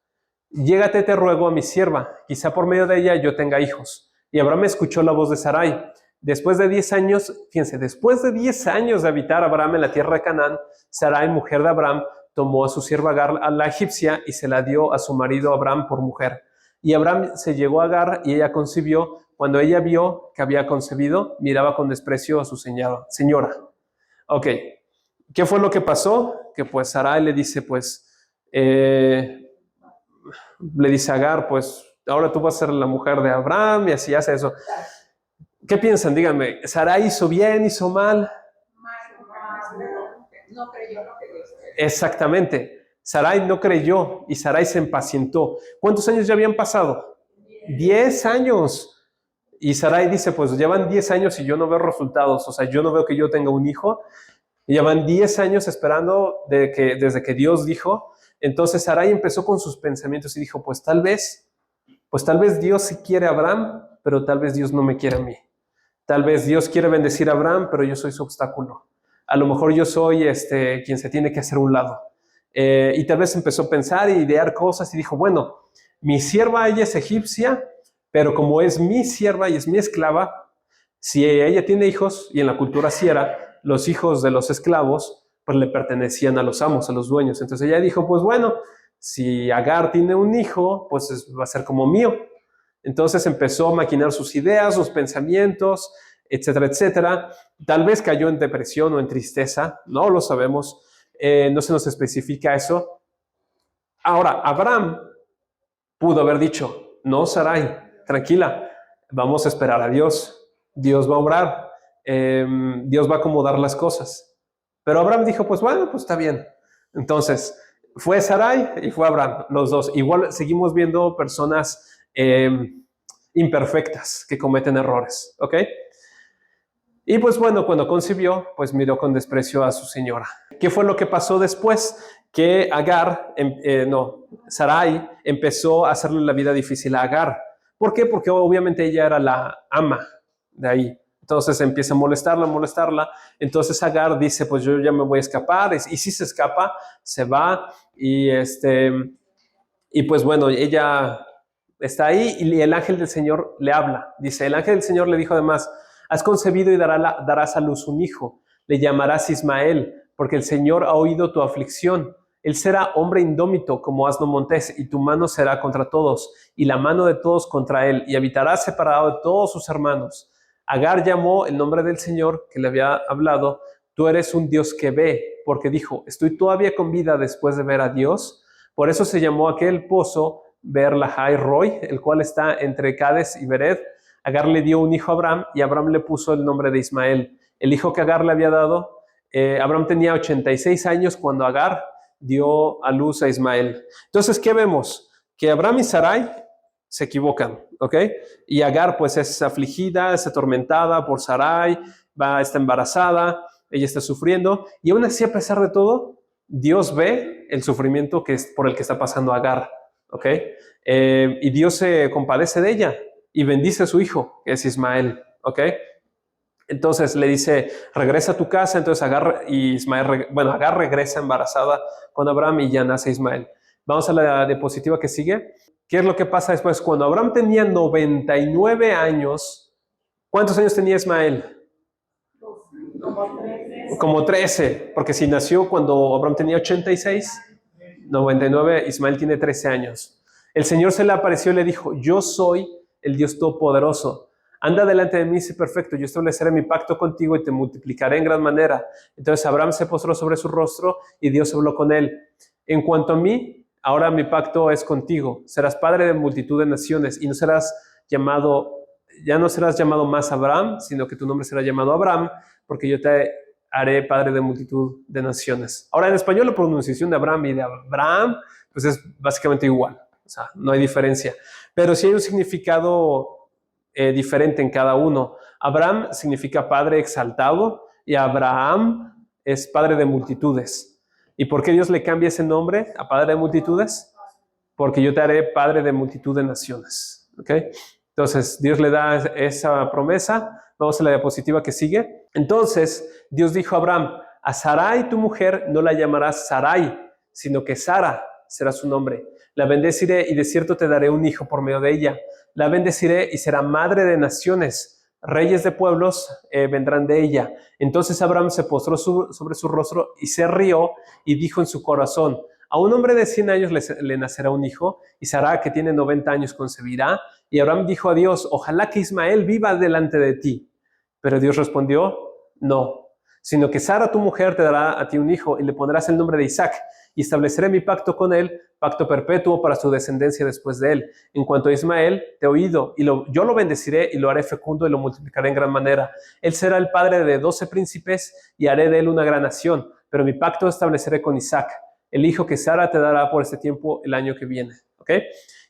Llégate, te ruego, a mi sierva. Quizá por medio de ella yo tenga hijos. Y Abraham escuchó la voz de Sarai. Después de 10 años, fíjense, después de 10 años de habitar Abraham en la tierra de Canaán, Sarai, mujer de Abraham, tomó a su sierva Agar, a la egipcia, y se la dio a su marido Abraham por mujer. Y Abraham se llegó a Agar y ella concibió. Cuando ella vio que había concebido, miraba con desprecio a su señora. Ok, ¿qué fue lo que pasó? Que pues Sarai le dice, le dice a Agar, pues ahora tú vas a ser la mujer de Abraham, y así hace eso. ¿Qué piensan? Díganme, ¿Sarai hizo bien, hizo mal? No creyó lo que Dios quería. Exactamente. Sarai no creyó y Sarai se impacientó. ¿Cuántos años ya habían pasado? 10 años. Y Sarai dice, pues llevan 10 años y yo no veo resultados. O sea, yo no veo que yo tenga un hijo. Y ya van 10 años esperando desde que Dios dijo. Entonces Sarai empezó con sus pensamientos y dijo, pues tal vez Dios sí quiere a Abraham, pero tal vez Dios no me quiere a mí. Tal vez Dios quiere bendecir a Abraham, pero yo soy su obstáculo. A lo mejor yo soy quien se tiene que hacer a un lado. Y tal vez empezó a pensar y idear cosas y dijo, bueno, mi sierva ella es egipcia, pero como es mi sierva y es mi esclava, si ella tiene hijos, y en la cultura así era, los hijos de los esclavos, pues le pertenecían a los amos, a los dueños. Entonces ella dijo, pues bueno, si Agar tiene un hijo, pues va a ser como mío. Entonces empezó a maquinar sus ideas, sus pensamientos, etcétera, etcétera. Tal vez cayó en depresión o en tristeza, no lo sabemos, no se nos especifica eso. Ahora, Abraham pudo haber dicho, no, Sarai, tranquila, vamos a esperar a Dios, Dios va a obrar, Dios va a acomodar las cosas. Pero Abraham dijo, pues bueno, pues está bien. Entonces, fue Sarai y fue Abraham, los dos. Igual seguimos viendo personas imperfectas que cometen errores, ¿ok? Y pues bueno, cuando concibió, pues miró con desprecio a su señora. ¿Qué fue lo que pasó después? Que Sarai empezó a hacerle la vida difícil a Agar. ¿Por qué? Porque obviamente ella era la ama de ahí. Entonces empieza a molestarla. Entonces Agar dice, pues yo ya me voy a escapar. Y si se escapa, se va. Y pues bueno, ella está ahí y el ángel del Señor le habla. Dice, el ángel del Señor le dijo además, has concebido y darás a luz un hijo. Le llamarás Ismael, porque el Señor ha oído tu aflicción. Él será hombre indómito como asno montés, y tu mano será contra todos, y la mano de todos contra él, y habitará separado de todos sus hermanos. Agar llamó el nombre del Señor que le había hablado, tú eres un Dios que ve, porque dijo, estoy todavía con vida después de ver a Dios. Por eso se llamó aquel pozo Beer Lahai Roi, el cual está entre Cades y Bered. Agar le dio un hijo a Abraham y Abraham le puso el nombre de Ismael. El hijo que Agar le había dado, Abraham tenía 86 años cuando Agar dio a luz a Ismael. Entonces, ¿qué vemos? Que Abraham y Sarai se equivocan, ¿ok? Y Agar pues es afligida, es atormentada por Sarai, está embarazada, ella está sufriendo, y aún así, a pesar de todo, Dios ve el sufrimiento por el que está pasando Agar, ¿ok? Y Dios se compadece de ella y bendice a su hijo, que es Ismael, ¿ok? Entonces le dice, regresa a tu casa. Entonces Agar regresa embarazada con Abraham y ya nace Ismael. Vamos a la diapositiva que sigue. ¿Qué es lo que pasa después? Cuando Abraham tenía 99 años, ¿cuántos años tenía Ismael? Como 13, porque si nació cuando Abraham tenía 86, 99, Ismael tiene 13 años. El Señor se le apareció y le dijo, yo soy el Dios Todopoderoso. Anda delante de mí, sé perfecto, yo estableceré mi pacto contigo y te multiplicaré en gran manera. Entonces Abraham se postró sobre su rostro y Dios habló con él. En cuanto a mí, ahora mi pacto es contigo. Serás padre de multitud de naciones y ya no serás llamado más Abraham, sino que tu nombre será llamado Abraham, porque yo te haré padre de multitud de naciones. Ahora en español la pronunciación de Abraham y de Abraham, pues es básicamente igual. O sea, no hay diferencia. Pero sí hay un significado diferente en cada uno. Abraham significa padre exaltado y Abraham es padre de multitudes. ¿Y por qué Dios le cambia ese nombre a padre de multitudes? Porque yo te haré padre de multitud de naciones. ¿Ok? Entonces Dios le da esa promesa. Vamos a la diapositiva que sigue. Entonces Dios dijo a Abraham, a Sarai tu mujer no la llamarás Sarai, sino que Sara será su nombre. La bendeciré y de cierto te daré un hijo por medio de ella. La bendeciré y será madre de naciones. Reyes de pueblos vendrán de ella. Entonces Abraham se postró sobre su rostro y se rió y dijo en su corazón, a un hombre de 100 años le nacerá un hijo, y Sara, que tiene 90 años, concebirá. Y Abraham dijo a Dios, ojalá que Ismael viva delante de ti. Pero Dios respondió, no, sino que Sara tu mujer te dará a ti un hijo y le pondrás el nombre de Isaac, y estableceré mi pacto con él, pacto perpetuo para su descendencia después de él. En cuanto a Ismael, te he oído, y yo lo bendeciré y lo haré fecundo y lo multiplicaré en gran manera. Él será el padre de 12 príncipes y haré de él una gran nación, pero mi pacto estableceré con Isaac, el hijo que Sara te dará por este tiempo el año que viene. ¿Ok?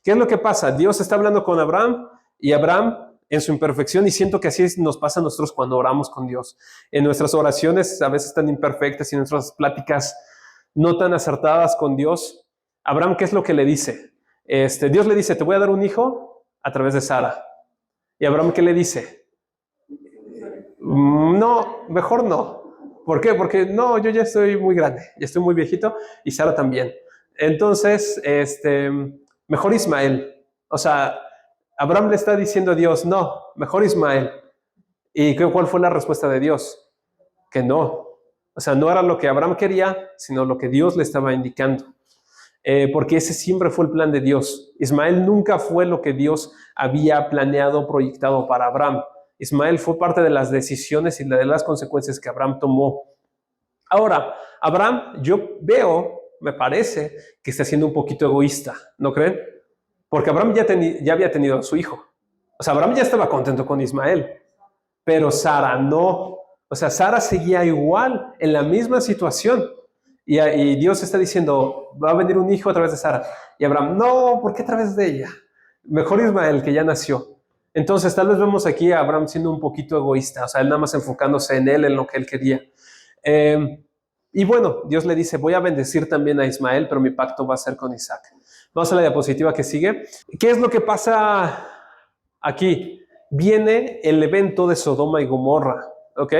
¿Qué es lo que pasa? Dios está hablando con Abraham y Abraham en su imperfección, y siento que así nos pasa a nosotros cuando oramos con Dios. En nuestras oraciones a veces tan imperfectas y en nuestras pláticas no tan acertadas con Dios, Abraham, ¿qué es lo que le dice? Dios le dice, te voy a dar un hijo a través de Sara. ¿Y Abraham qué le dice? No, mejor no. ¿Por qué? Porque no, yo ya estoy muy grande, ya estoy muy viejito y Sara también. Entonces, mejor Ismael. O sea, Abraham le está diciendo a Dios, no, mejor Ismael. ¿Y cuál fue la respuesta de Dios? Que no. O sea, no era lo que Abraham quería, sino lo que Dios le estaba indicando. Porque ese siempre fue el plan de Dios. Ismael nunca fue lo que Dios había planeado, proyectado para Abraham. Ismael fue parte de las decisiones y de las consecuencias que Abraham tomó. Ahora, Abraham, yo veo, me parece, que está siendo un poquito egoísta, ¿no creen? Porque Abraham ya había tenido a su hijo. O sea, Abraham ya estaba contento con Ismael, pero Sara no. O sea, Sara seguía igual, en la misma situación. Y Dios está diciendo, va a venir un hijo a través de Sara. Y Abraham, no, ¿por qué a través de ella? Mejor Ismael, que ya nació. Entonces, tal vez vemos aquí a Abraham siendo un poquito egoísta. O sea, él nada más enfocándose en él, en lo que él quería. Y bueno, Dios le dice, voy a bendecir también a Ismael, pero mi pacto va a ser con Isaac. Vamos a la diapositiva que sigue. ¿Qué es lo que pasa aquí? Viene el evento de Sodoma y Gomorra, ¿ok?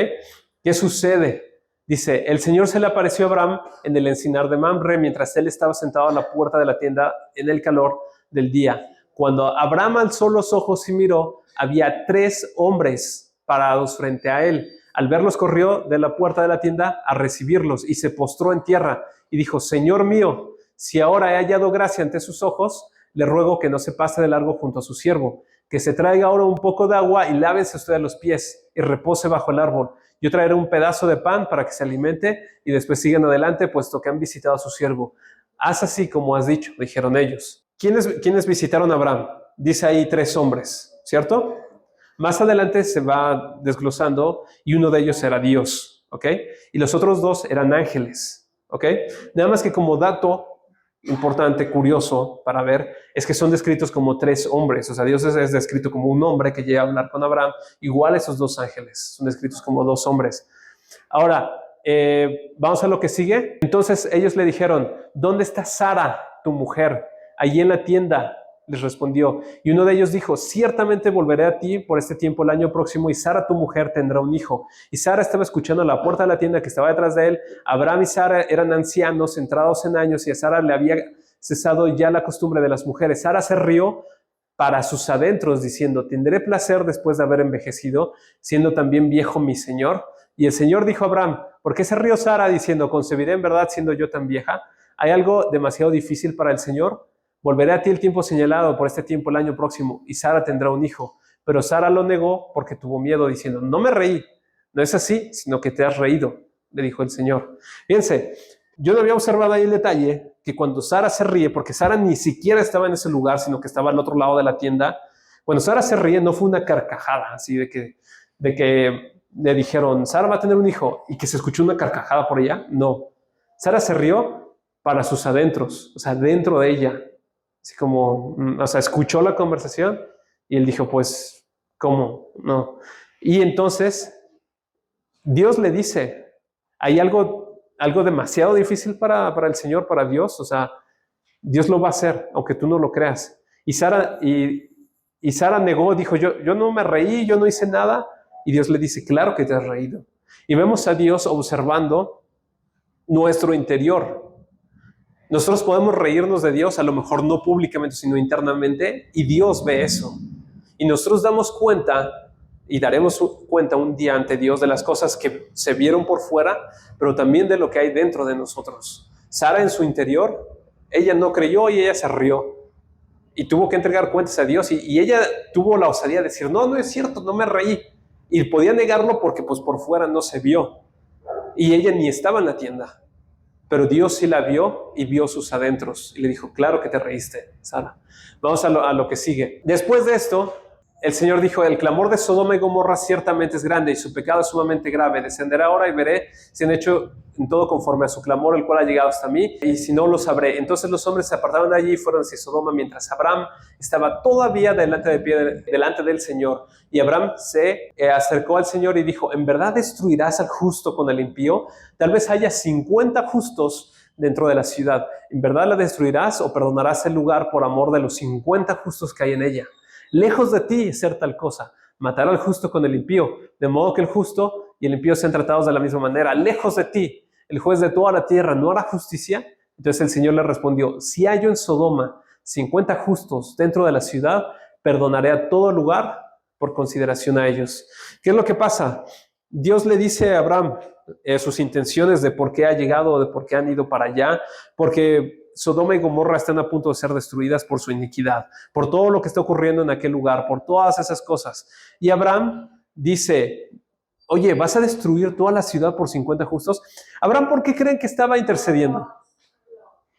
¿Qué sucede? Dice, el Señor se le apareció a Abraham en el encinar de Mamre mientras él estaba sentado a la puerta de la tienda en el calor del día. Cuando Abraham alzó los ojos y miró, había 3 hombres parados frente a él. Al verlos corrió de la puerta de la tienda a recibirlos y se postró en tierra y dijo, Señor mío, si ahora he hallado gracia ante sus ojos, le ruego que no se pase de largo junto a su siervo, que se traiga ahora un poco de agua y lávese usted los pies y repose bajo el árbol. Yo traeré un pedazo de pan para que se alimente y después sigan adelante, puesto que han visitado a su siervo. Haz así como has dicho, dijeron ellos. ¿Quiénes visitaron a Abraham? Dice ahí 3 hombres, ¿cierto? Más adelante se va desglosando y uno de ellos era Dios, ¿ok? Y los otros 2 eran ángeles, ¿ok? Nada más que como dato importante, curioso para ver, es que son descritos como 3 hombres. O sea, Dios es descrito como un hombre que llega a hablar con Abraham. Igual esos 2 ángeles son descritos como 2 hombres. Ahora, vamos a lo que sigue. Entonces ellos le dijeron, ¿dónde está Sara, tu mujer? Allí en la tienda, les respondió. Y uno de ellos dijo, ciertamente volveré a ti por este tiempo el año próximo y Sara, tu mujer, tendrá un hijo. Y Sara estaba escuchando a la puerta de la tienda que estaba detrás de él. Abraham y Sara eran ancianos, entrados en años, y a Sara le había cesado ya la costumbre de las mujeres. Sara se rió para sus adentros, diciendo, tendré placer después de haber envejecido, siendo también viejo mi señor. Y el Señor dijo a Abraham, ¿por qué se rió Sara diciendo, concebiré en verdad siendo yo tan vieja? ¿Hay algo demasiado difícil para el Señor? Volveré a ti el tiempo señalado, por este tiempo el año próximo, y Sara tendrá un hijo. Pero Sara lo negó porque tuvo miedo, diciendo, no me reí. No es así, sino que te has reído, le dijo el Señor. Fíjense, yo no había observado ahí el detalle que cuando Sara se ríe, porque Sara ni siquiera estaba en ese lugar, sino que estaba al otro lado de la tienda, cuando Sara se ríe no fue una carcajada, así de que le dijeron, Sara va a tener un hijo, y que se escuchó una carcajada por ella. No, Sara se rió para sus adentros, o sea, dentro de ella. Así como, o sea, escuchó la conversación y él dijo, pues, ¿cómo? No. Y entonces, Dios le dice, hay algo demasiado difícil para el Señor, para Dios. O sea, Dios lo va a hacer, aunque tú no lo creas. Y Sara negó, dijo, yo no me reí, yo no hice nada. Y Dios le dice, claro que te has reído. Y vemos a Dios observando nuestro interior. Nosotros podemos reírnos de Dios, a lo mejor no públicamente, sino internamente, y Dios ve eso. Y nosotros damos cuenta y daremos cuenta un día ante Dios de las cosas que se vieron por fuera, pero también de lo que hay dentro de nosotros. Sara en su interior, ella no creyó y ella se rió. Y tuvo que entregar cuentas a Dios y ella tuvo la osadía de decir, no es cierto, no me reí. Y podía negarlo porque pues por fuera no se vio. Y ella ni estaba en la tienda. Pero Dios sí la vio y vio sus adentros. Y le dijo, claro que te reíste, Sara. Vamos a lo que sigue. Después de esto, el Señor dijo, el clamor de Sodoma y Gomorra ciertamente es grande y su pecado es sumamente grave. Descenderé ahora y veré si han hecho en todo conforme a su clamor, el cual ha llegado hasta mí, y si no, lo sabré. Entonces los hombres se apartaron de allí y fueron hacia Sodoma, mientras Abraham estaba todavía delante del Señor. Y Abraham se acercó al Señor y dijo, ¿en verdad destruirás al justo con el impío? Tal vez haya 50 justos dentro de la ciudad. ¿En verdad la destruirás o perdonarás el lugar por amor de los 50 justos que hay en ella? Lejos de ti ser tal cosa, matar al justo con el impío, de modo que el justo y el impío sean tratados de la misma manera. Lejos de ti, el juez de toda la tierra no hará justicia. Entonces el Señor le respondió, si hallo en Sodoma 50 justos dentro de la ciudad, perdonaré a todo lugar por consideración a ellos. ¿Qué es lo que pasa? Dios le dice a Abraham sus intenciones de por qué ha llegado, de por qué han ido para allá, porque Sodoma y Gomorra están a punto de ser destruidas por su iniquidad, por todo lo que está ocurriendo en aquel lugar, por todas esas cosas. Y Abraham dice, oye, ¿vas a destruir toda la ciudad por 50 justos? Abraham, ¿por qué creen que estaba intercediendo?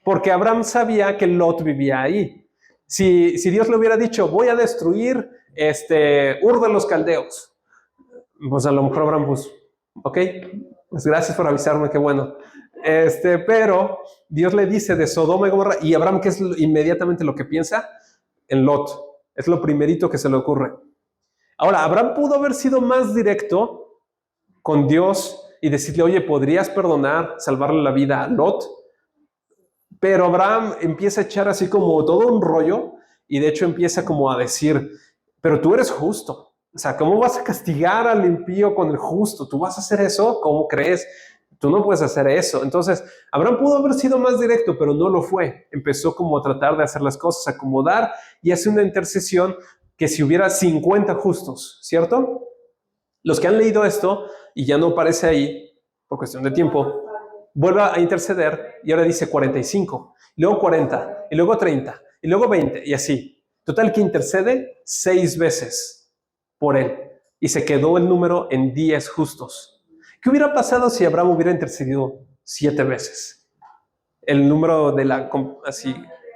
Porque Abraham sabía que Lot vivía ahí. Si Dios le hubiera dicho, voy a destruir Ur de los Caldeos, pues a lo mejor Abraham, pues, ok, pues gracias por avisarme, qué bueno. Pero Dios le dice de Sodoma y Gomorra, y Abraham, ¿qué es inmediatamente lo que piensa? En Lot. Es lo primerito que se le ocurre. Ahora, Abraham pudo haber sido más directo con Dios y decirle, oye, ¿podrías perdonar, salvarle la vida a Lot? Pero Abraham empieza a echar así como todo un rollo, y de hecho empieza como a decir, pero tú eres justo. O sea, ¿cómo vas a castigar al impío con el justo? ¿Tú vas a hacer eso? ¿Cómo crees? Tú no puedes hacer eso. Entonces, Abraham pudo haber sido más directo, pero no lo fue. Empezó como a tratar de hacer las cosas, acomodar, y hace una intercesión que si hubiera 50 justos, ¿cierto? Los que han leído esto, y ya no aparece ahí, por cuestión de tiempo, vuelve a interceder, y ahora dice 45, y luego 40, y luego 30, y luego 20, y así. Total que intercede 6 veces por él, y se quedó el número en 10 justos. ¿Qué hubiera pasado si Abraham hubiera intercedido 7 veces? El número de así,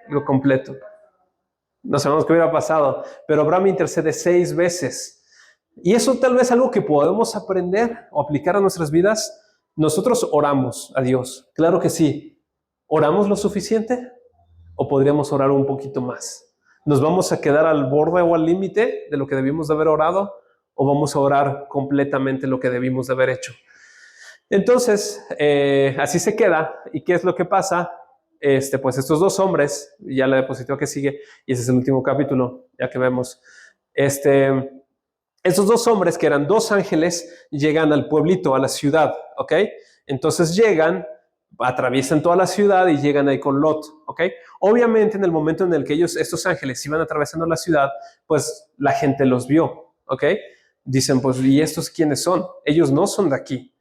lo completo. No sabemos qué hubiera pasado, pero Abraham intercede 6 veces. Y eso tal vez es algo que podemos aprender o aplicar a nuestras vidas. Nosotros oramos a Dios, claro que sí. ¿Oramos lo suficiente? ¿O podríamos orar un poquito más? ¿Nos vamos a quedar al borde o al límite de lo que debimos de haber orado? ¿O vamos a orar completamente lo que debimos de haber hecho? Entonces, así se queda. ¿Y qué es lo que pasa? Pues estos dos hombres, ya la diapositiva que sigue, y ese es el último capítulo, ya que vemos, estos dos hombres que eran 2 ángeles llegan al pueblito, a la ciudad, ¿ok? Entonces llegan, atraviesan toda la ciudad y llegan ahí con Lot, ¿ok? Obviamente en el momento en el que estos ángeles iban atravesando la ciudad, pues la gente los vio, ¿ok? Dicen, pues, ¿y estos quiénes son? Ellos no son de aquí.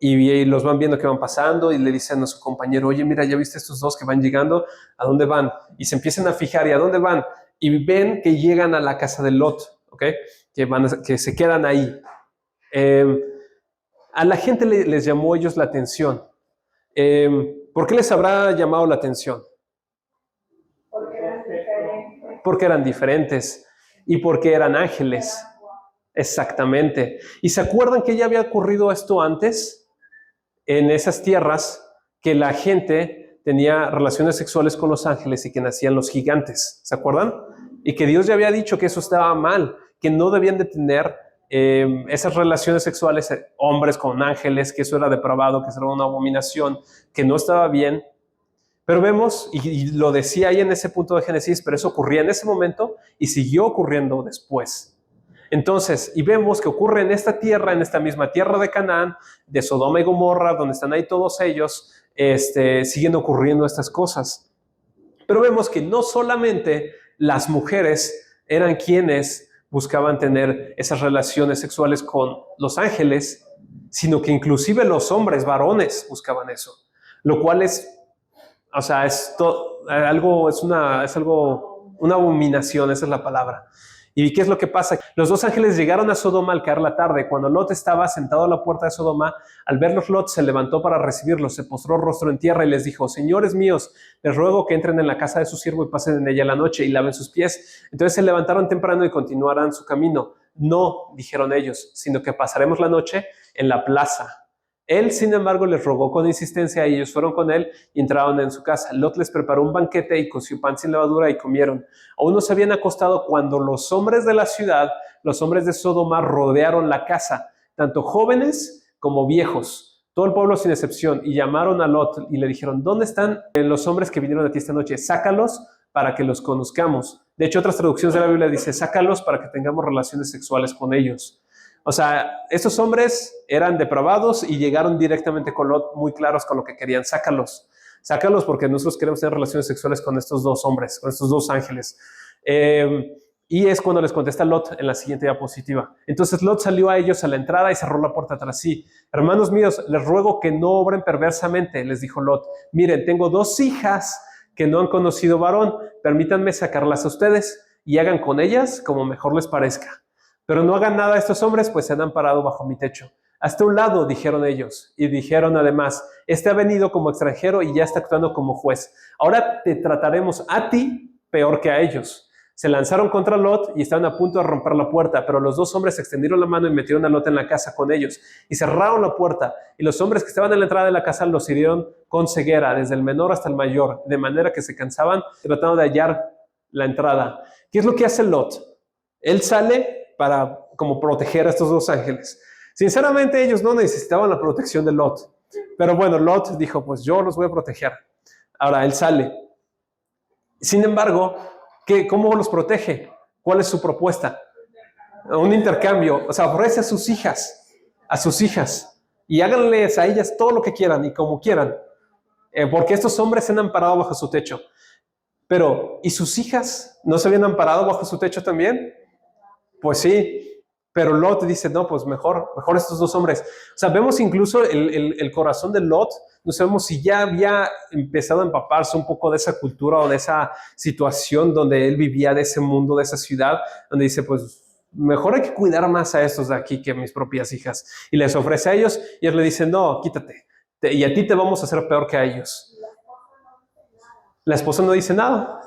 Y los van viendo que van pasando y le dicen a su compañero, oye, mira, ¿ya viste estos dos que van llegando? ¿A dónde van? Y se empiezan a fijar, ¿y a dónde van? Y ven que llegan a la casa de Lot, ¿ok? Que se quedan ahí. A la gente les llamó a ellos la atención. ¿Por qué les habrá llamado la atención? Porque eran diferentes y porque eran ángeles. Exactamente. ¿Y se acuerdan que ya había ocurrido esto antes? En esas tierras, que la gente tenía relaciones sexuales con los ángeles y que nacían los gigantes. ¿Se acuerdan? Y que Dios ya había dicho que eso estaba mal, que no debían de tener esas relaciones sexuales hombres con ángeles, que eso era depravado, que eso era una abominación, que no estaba bien. Pero vemos, y lo decía ahí en ese punto de Génesis, pero eso ocurría en ese momento y siguió ocurriendo después. Entonces, y vemos que ocurre en esta tierra, en esta misma tierra de Canaán, de Sodoma y Gomorra, donde están ahí todos ellos, siguen ocurriendo estas cosas. Pero vemos que no solamente las mujeres eran quienes buscaban tener esas relaciones sexuales con los ángeles, sino que inclusive los hombres, varones, buscaban eso. Lo cual es, o sea, una abominación, esa es la palabra. ¿Y qué es lo que pasa? Los dos ángeles llegaron a Sodoma al caer la tarde. Cuando Lot estaba sentado a la puerta de Sodoma, al verlos Lot se levantó para recibirlos, se postró rostro en tierra y les dijo: señores míos, les ruego que entren en la casa de su siervo y pasen en ella la noche y laven sus pies. Entonces se levantaron temprano y continuarán su camino. No, dijeron ellos, sino que pasaremos la noche en la plaza. Él, sin embargo, les rogó con insistencia y ellos fueron con él y entraron en su casa. Lot les preparó un banquete y coció pan sin levadura y comieron. Aún no se habían acostado cuando los hombres de la ciudad, los hombres de Sodoma, rodearon la casa, tanto jóvenes como viejos, todo el pueblo sin excepción, y llamaron a Lot y le dijeron: ¿dónde están los hombres que vinieron aquí esta noche? Sácalos para que los conozcamos. De hecho, otras traducciones de la Biblia dice: sácalos para que tengamos relaciones sexuales con ellos. O sea, estos hombres eran depravados y llegaron directamente con Lot muy claros con lo que querían. Sácalos, sácalos porque nosotros queremos tener relaciones sexuales con estos dos hombres, con estos dos ángeles. Y es cuando les contesta Lot en la siguiente diapositiva. Entonces Lot salió a ellos a la entrada y cerró la puerta tras sí. Hermanos míos, les ruego que no obren perversamente, les dijo Lot. Miren, tengo 2 hijas que no han conocido varón. Permítanme sacarlas a ustedes y hagan con ellas como mejor les parezca. Pero no hagan nada a estos hombres, pues se han amparado bajo mi techo. Hasta un lado, dijeron ellos, y dijeron además: este ha venido como extranjero y ya está actuando como juez. Ahora te trataremos a ti peor que a ellos. Se lanzaron contra Lot y estaban a punto de romper la puerta, pero los 2 hombres extendieron la mano y metieron a Lot en la casa con ellos y cerraron la puerta. Y los hombres que estaban en la entrada de la casa los hirieron con ceguera, desde el menor hasta el mayor, de manera que se cansaban tratando de hallar la entrada. ¿Qué es lo que hace Lot? Él sale para como proteger a estos 2 ángeles. Sinceramente, ellos no necesitaban la protección de Lot. Pero bueno, Lot dijo: pues yo los voy a proteger. Ahora él sale. Sin embargo, ¿cómo los protege? ¿Cuál es su propuesta? Un intercambio. O sea, ofrece a sus hijas, y háganles a ellas todo lo que quieran y como quieran, porque estos hombres se han amparado bajo su techo. Pero, ¿y sus hijas no se habían amparado bajo su techo también? Pues sí, pero Lot dice: no, pues mejor estos 2 hombres. O sea, vemos incluso el corazón de Lot. No sabemos si ya había empezado a empaparse un poco de esa cultura o de esa situación donde él vivía, de ese mundo, de esa ciudad, donde dice: pues mejor hay que cuidar más a estos de aquí que a mis propias hijas. Y les ofrece a ellos y ellos le dicen: no, quítate, y a ti te vamos a hacer peor que a ellos. La esposa no dice nada.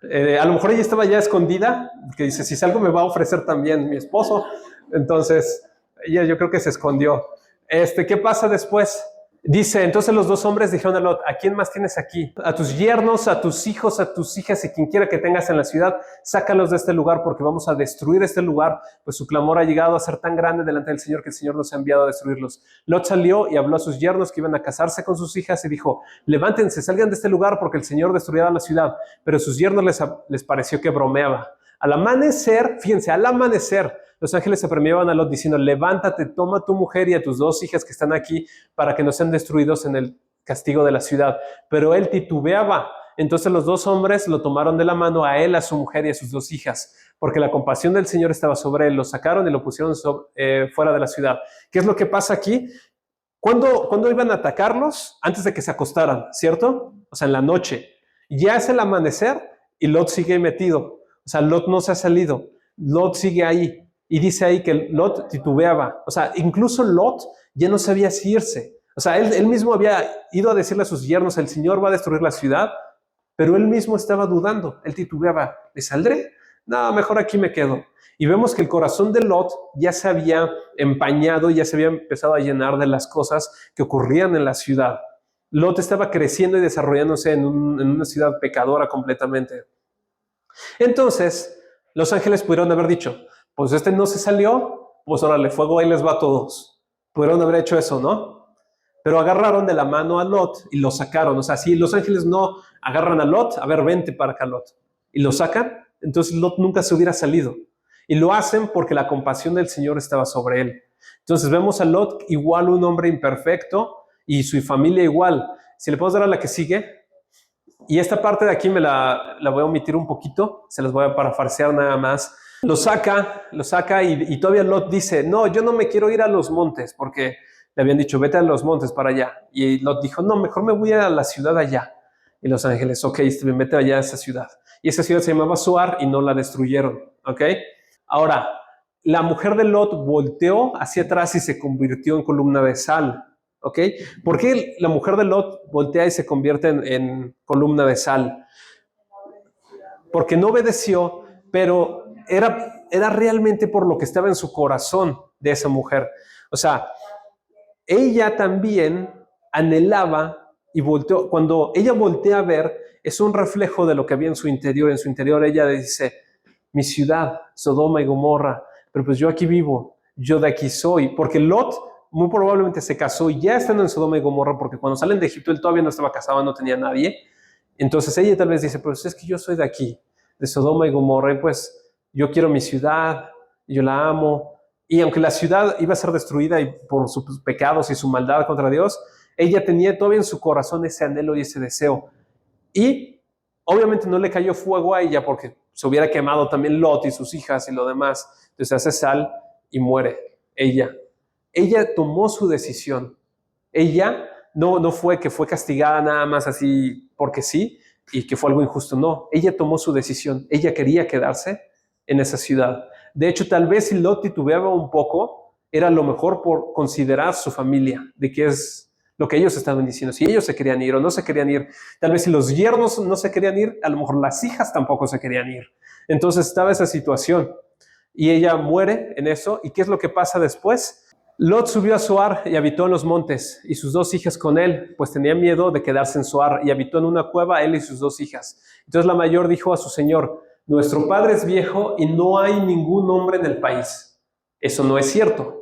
A lo mejor ella estaba ya escondida, que dice: si salgo me va a ofrecer también mi esposo. Entonces ella, yo creo que se escondió. ¿Qué pasa después? Dice: entonces los 2 hombres dijeron a Lot: ¿a quién más tienes aquí? A tus yernos, a tus hijos, a tus hijas y quien quiera que tengas en la ciudad, sácalos de este lugar, porque vamos a destruir este lugar, pues su clamor ha llegado a ser tan grande delante del Señor que el Señor nos ha enviado a destruirlos. Lot salió y habló a sus yernos que iban a casarse con sus hijas y dijo: levántense, salgan de este lugar porque el Señor destruirá la ciudad. Pero sus yernos les pareció que bromeaba. Al amanecer, fíjense, al amanecer, los ángeles apremiaban a Lot diciendo: levántate, toma a tu mujer y a tus 2 hijas que están aquí para que no sean destruidos en el castigo de la ciudad. Pero él titubeaba. Entonces los 2 hombres lo tomaron de la mano, a él, a su mujer y a sus 2 hijas, porque la compasión del Señor estaba sobre él. Lo sacaron y lo pusieron fuera de la ciudad. ¿Qué es lo que pasa aquí? ¿Cuándo iban a atacarlos? Antes de que se acostaran, ¿cierto? O sea, en la noche. Ya es el amanecer y Lot sigue metido. O sea, Lot no se ha salido. Lot sigue ahí. Y dice ahí que Lot titubeaba. O sea, incluso Lot ya no sabía si irse. O sea, él mismo había ido a decirle a sus yernos: el Señor va a destruir la ciudad. Pero él mismo estaba dudando. Él titubeaba: ¿me saldré? No, mejor aquí me quedo. Y vemos que el corazón de Lot ya se había empañado, ya se había empezado a llenar de las cosas que ocurrían en la ciudad. Lot estaba creciendo y desarrollándose en una ciudad pecadora completamente. Entonces, los ángeles pudieron haber dicho: pues no se salió, pues órale, fuego, ahí les va a todos. Pudieron haber hecho eso, ¿no? Pero agarraron de la mano a Lot y lo sacaron. O sea, si los ángeles no agarran a Lot: a ver, vente para acá, Lot, y lo sacan, entonces Lot nunca se hubiera salido. Y lo hacen porque la compasión del Señor estaba sobre él. Entonces vemos a Lot igual, un hombre imperfecto, y su familia igual. Si le podemos dar a la que sigue. Y esta parte de aquí me la voy a omitir un poquito, se las voy a parafrasear nada más. Lo saca y todavía Lot dice: no, yo no me quiero ir a los montes, porque le habían dicho: vete a los montes para allá. Y Lot dijo: no, mejor me voy a la ciudad allá. Y los ángeles: ok, vete allá a esa ciudad. Y esa ciudad se llamaba Zoar y no la destruyeron. ¿ok? Ahora, la mujer de Lot volteó hacia atrás y se convirtió en columna de sal, ¿ok? ¿Por qué la mujer de Lot voltea y se convierte en columna de sal? Porque no obedeció, pero era realmente por lo que estaba en su corazón de esa mujer. O sea, ella también anhelaba y volteó. Cuando ella voltea a ver, es un reflejo de lo que había en su interior. En su interior ella dice, mi ciudad, Sodoma y Gomorra, pero pues yo aquí vivo, yo de aquí soy. Porque Lot muy probablemente se casó y ya estando en Sodoma y Gomorra, porque cuando salen de Egipto él todavía no estaba casado, no tenía nadie. Entonces ella tal vez dice, pues es que yo soy de aquí, de Sodoma y Gomorra, y pues yo quiero mi ciudad, yo la amo. Y aunque la ciudad iba a ser destruida y por sus pecados y su maldad contra Dios, ella tenía todavía en su corazón ese anhelo y ese deseo. Y obviamente no le cayó fuego a ella porque se hubiera quemado también Lot y sus hijas y lo demás. Entonces hace sal y muere ella. Ella tomó su decisión. Ella no fue que fue castigada nada más así porque sí y que fue algo injusto. No, ella tomó su decisión. Ella quería quedarse en esa ciudad. De hecho, tal vez si Lot titubeaba un poco, era lo mejor por considerar su familia, de qué es lo que ellos estaban diciendo. Si ellos se querían ir o no se querían ir, tal vez si los yernos no se querían ir, a lo mejor las hijas tampoco se querían ir. Entonces estaba esa situación y ella muere en eso. ¿Y qué es lo que pasa después? Lot subió a Zoar y habitó en los montes, y sus dos hijas con él, pues tenía miedo de quedarse en Zoar, y habitó en una cueva él y sus dos hijas. Entonces la mayor dijo a su señor, nuestro padre es viejo y no hay ningún hombre en el país. Eso no es cierto.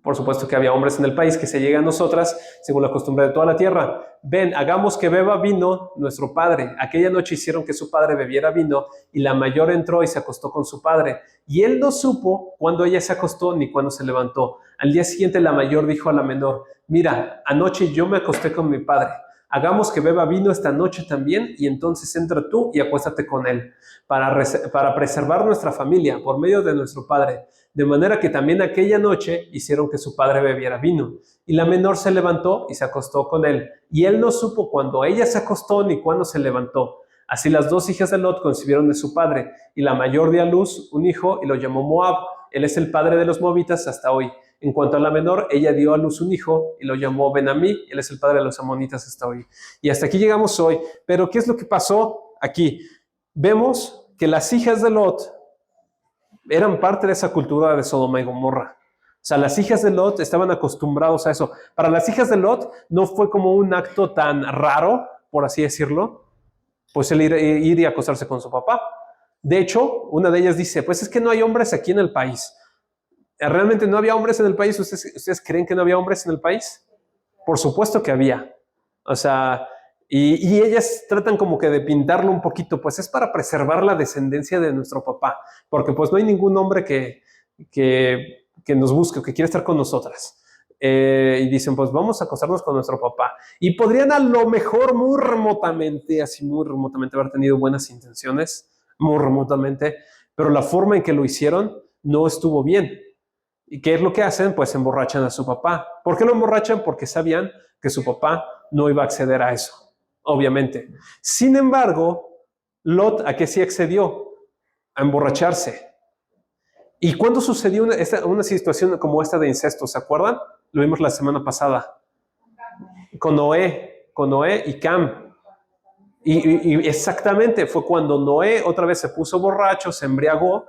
Por supuesto que había hombres en el país que se llegan a nosotras, según la costumbre de toda la tierra. Ven, hagamos que beba vino nuestro padre. Aquella noche hicieron que su padre bebiera vino, y la mayor entró y se acostó con su padre. Y él no supo cuándo ella se acostó ni cuándo se levantó. Al día siguiente la mayor dijo a la menor, mira, anoche yo me acosté con mi padre. Hagamos que beba vino esta noche también, y entonces entra tú y acuéstate con él, para preservar nuestra familia por medio de nuestro padre. De manera que también aquella noche hicieron que su padre bebiera vino. Y la menor se levantó y se acostó con él. Y él no supo cuándo ella se acostó ni cuándo se levantó. Así las dos hijas de Lot concibieron de su padre. Y la mayor dio a luz un hijo y lo llamó Moab. Él es el padre de los moabitas hasta hoy. En cuanto a la menor, ella dio a luz un hijo y lo llamó Ben-Amí. Él es el padre de los amonitas hasta hoy. Y hasta aquí llegamos hoy. Pero ¿qué es lo que pasó aquí? Vemos que las hijas de Lot eran parte de esa cultura de Sodoma y Gomorra. O sea, las hijas de Lot estaban acostumbrados a eso. Para las hijas de Lot no fue como un acto tan raro, por así decirlo, pues el ir y acostarse con su papá. De hecho, una de ellas dice, pues es que no hay hombres aquí en el país. ¿Realmente no había hombres en el país? ¿Ustedes creen que no había hombres en el país? Por supuesto que había. O sea, y ellas tratan como que de pintarlo un poquito, pues es para preservar la descendencia de nuestro papá, porque pues no hay ningún hombre que nos busque o que quiera estar con nosotras. Y dicen, pues vamos a acostarnos con nuestro papá. Y podrían a lo mejor muy remotamente haber tenido buenas intenciones, muy remotamente, pero la forma en que lo hicieron no estuvo bien. ¿Y qué es lo que hacen? Pues emborrachan a su papá. ¿Por qué lo emborrachan? Porque sabían que su papá no iba a acceder a eso, obviamente. Sin embargo, Lot, ¿a qué sí accedió? A emborracharse. ¿Y cuándo sucedió una situación como esta de incesto? ¿Se acuerdan? Lo vimos la semana pasada. Con Noé y Cam. Y exactamente, fue cuando Noé otra vez se puso borracho, se embriagó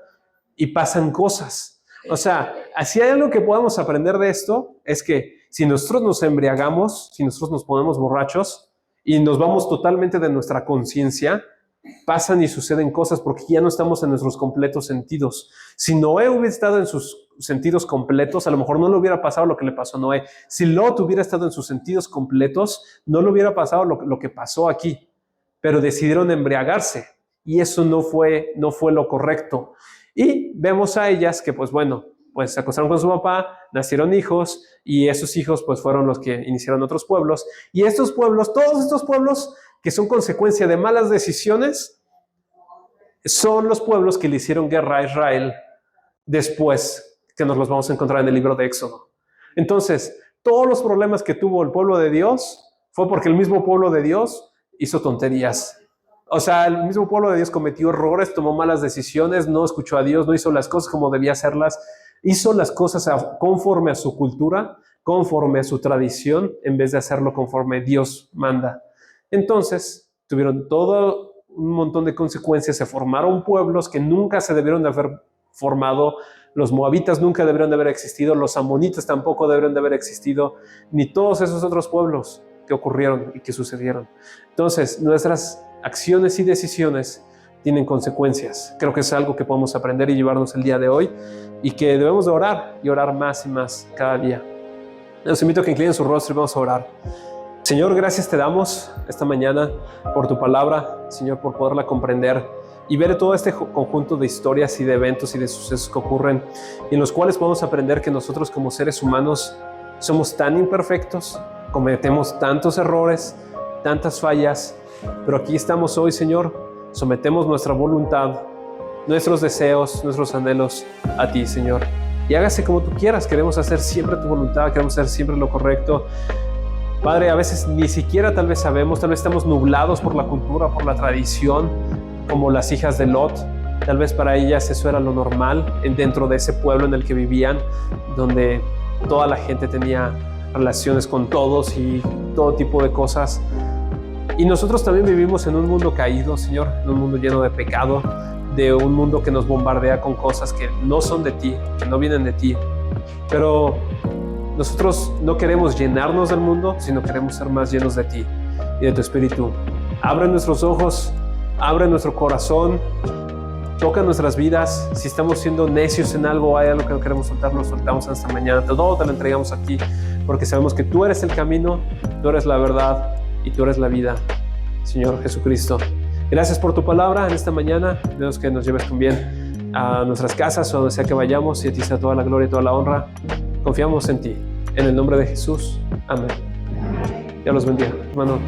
y pasan cosas. O sea, si hay algo que podamos aprender de esto, es que si nosotros nos embriagamos, si nosotros nos ponemos borrachos y nos vamos totalmente de nuestra conciencia, pasan y suceden cosas porque ya no estamos en nuestros completos sentidos. Si Noé hubiera estado en sus sentidos completos, a lo mejor no le hubiera pasado lo que le pasó a Noé. Si Lot hubiera estado en sus sentidos completos, no le hubiera pasado lo que pasó aquí. Pero decidieron embriagarse y eso no fue lo correcto. Y vemos a ellas que, pues bueno, pues se acostaron con su papá, nacieron hijos y esos hijos pues fueron los que iniciaron otros pueblos. Y estos pueblos, todos estos pueblos que son consecuencia de malas decisiones, son los pueblos que le hicieron guerra a Israel después, que nos los vamos a encontrar en el libro de Éxodo. Entonces, todos los problemas que tuvo el pueblo de Dios fue porque el mismo pueblo de Dios hizo tonterías. O sea, el mismo pueblo de Dios cometió errores, tomó malas decisiones, no escuchó a Dios, no hizo las cosas como debía hacerlas, hizo las cosas conforme a su cultura, conforme a su tradición, en vez de hacerlo conforme Dios manda. Entonces, tuvieron todo un montón de consecuencias, se formaron pueblos que nunca se debieron de haber formado, los moabitas nunca deberían de haber existido, los amonitas tampoco deberían de haber existido, ni todos esos otros pueblos que ocurrieron y que sucedieron. Entonces, nuestras acciones y decisiones tienen consecuencias. Creo que es algo que podemos aprender y llevarnos el día de hoy y que debemos de orar y orar más y más cada día. Les invito a que inclinen su rostro y vamos a orar. Señor, gracias te damos esta mañana por tu palabra, Señor, por poderla comprender y ver todo este conjunto de historias y de eventos y de sucesos que ocurren y en los cuales podemos aprender que nosotros como seres humanos somos tan imperfectos, cometemos tantos errores, tantas fallas, pero aquí estamos hoy, Señor, sometemos nuestra voluntad, nuestros deseos, nuestros anhelos a ti, Señor. Y hágase como tú quieras, queremos hacer siempre tu voluntad, queremos hacer siempre lo correcto. Padre, a veces ni siquiera tal vez sabemos, tal vez estamos nublados por la cultura, por la tradición, como las hijas de Lot. Tal vez para ellas eso era lo normal dentro de ese pueblo en el que vivían, donde toda la gente tenía relaciones con todos y todo tipo de cosas. Y nosotros también vivimos en un mundo caído, Señor, en un mundo lleno de pecado, de un mundo que nos bombardea con cosas que no son de ti, que no vienen de ti. Pero nosotros no queremos llenarnos del mundo, sino queremos ser más llenos de ti y de tu Espíritu. Abre nuestros ojos, abre nuestro corazón, toca nuestras vidas. Si estamos siendo necios en algo, hay algo que no queremos soltar, lo soltamos esta mañana. Todo te lo entregamos a ti, porque sabemos que tú eres el camino, tú eres la verdad y tú eres la vida, Señor Jesucristo. Gracias por tu palabra en esta mañana. Dios, que nos lleves con bien a nuestras casas o donde sea que vayamos, y a ti sea toda la gloria y toda la honra. Confiamos en ti. En el nombre de Jesús. Amén. Dios los bendiga, hermano.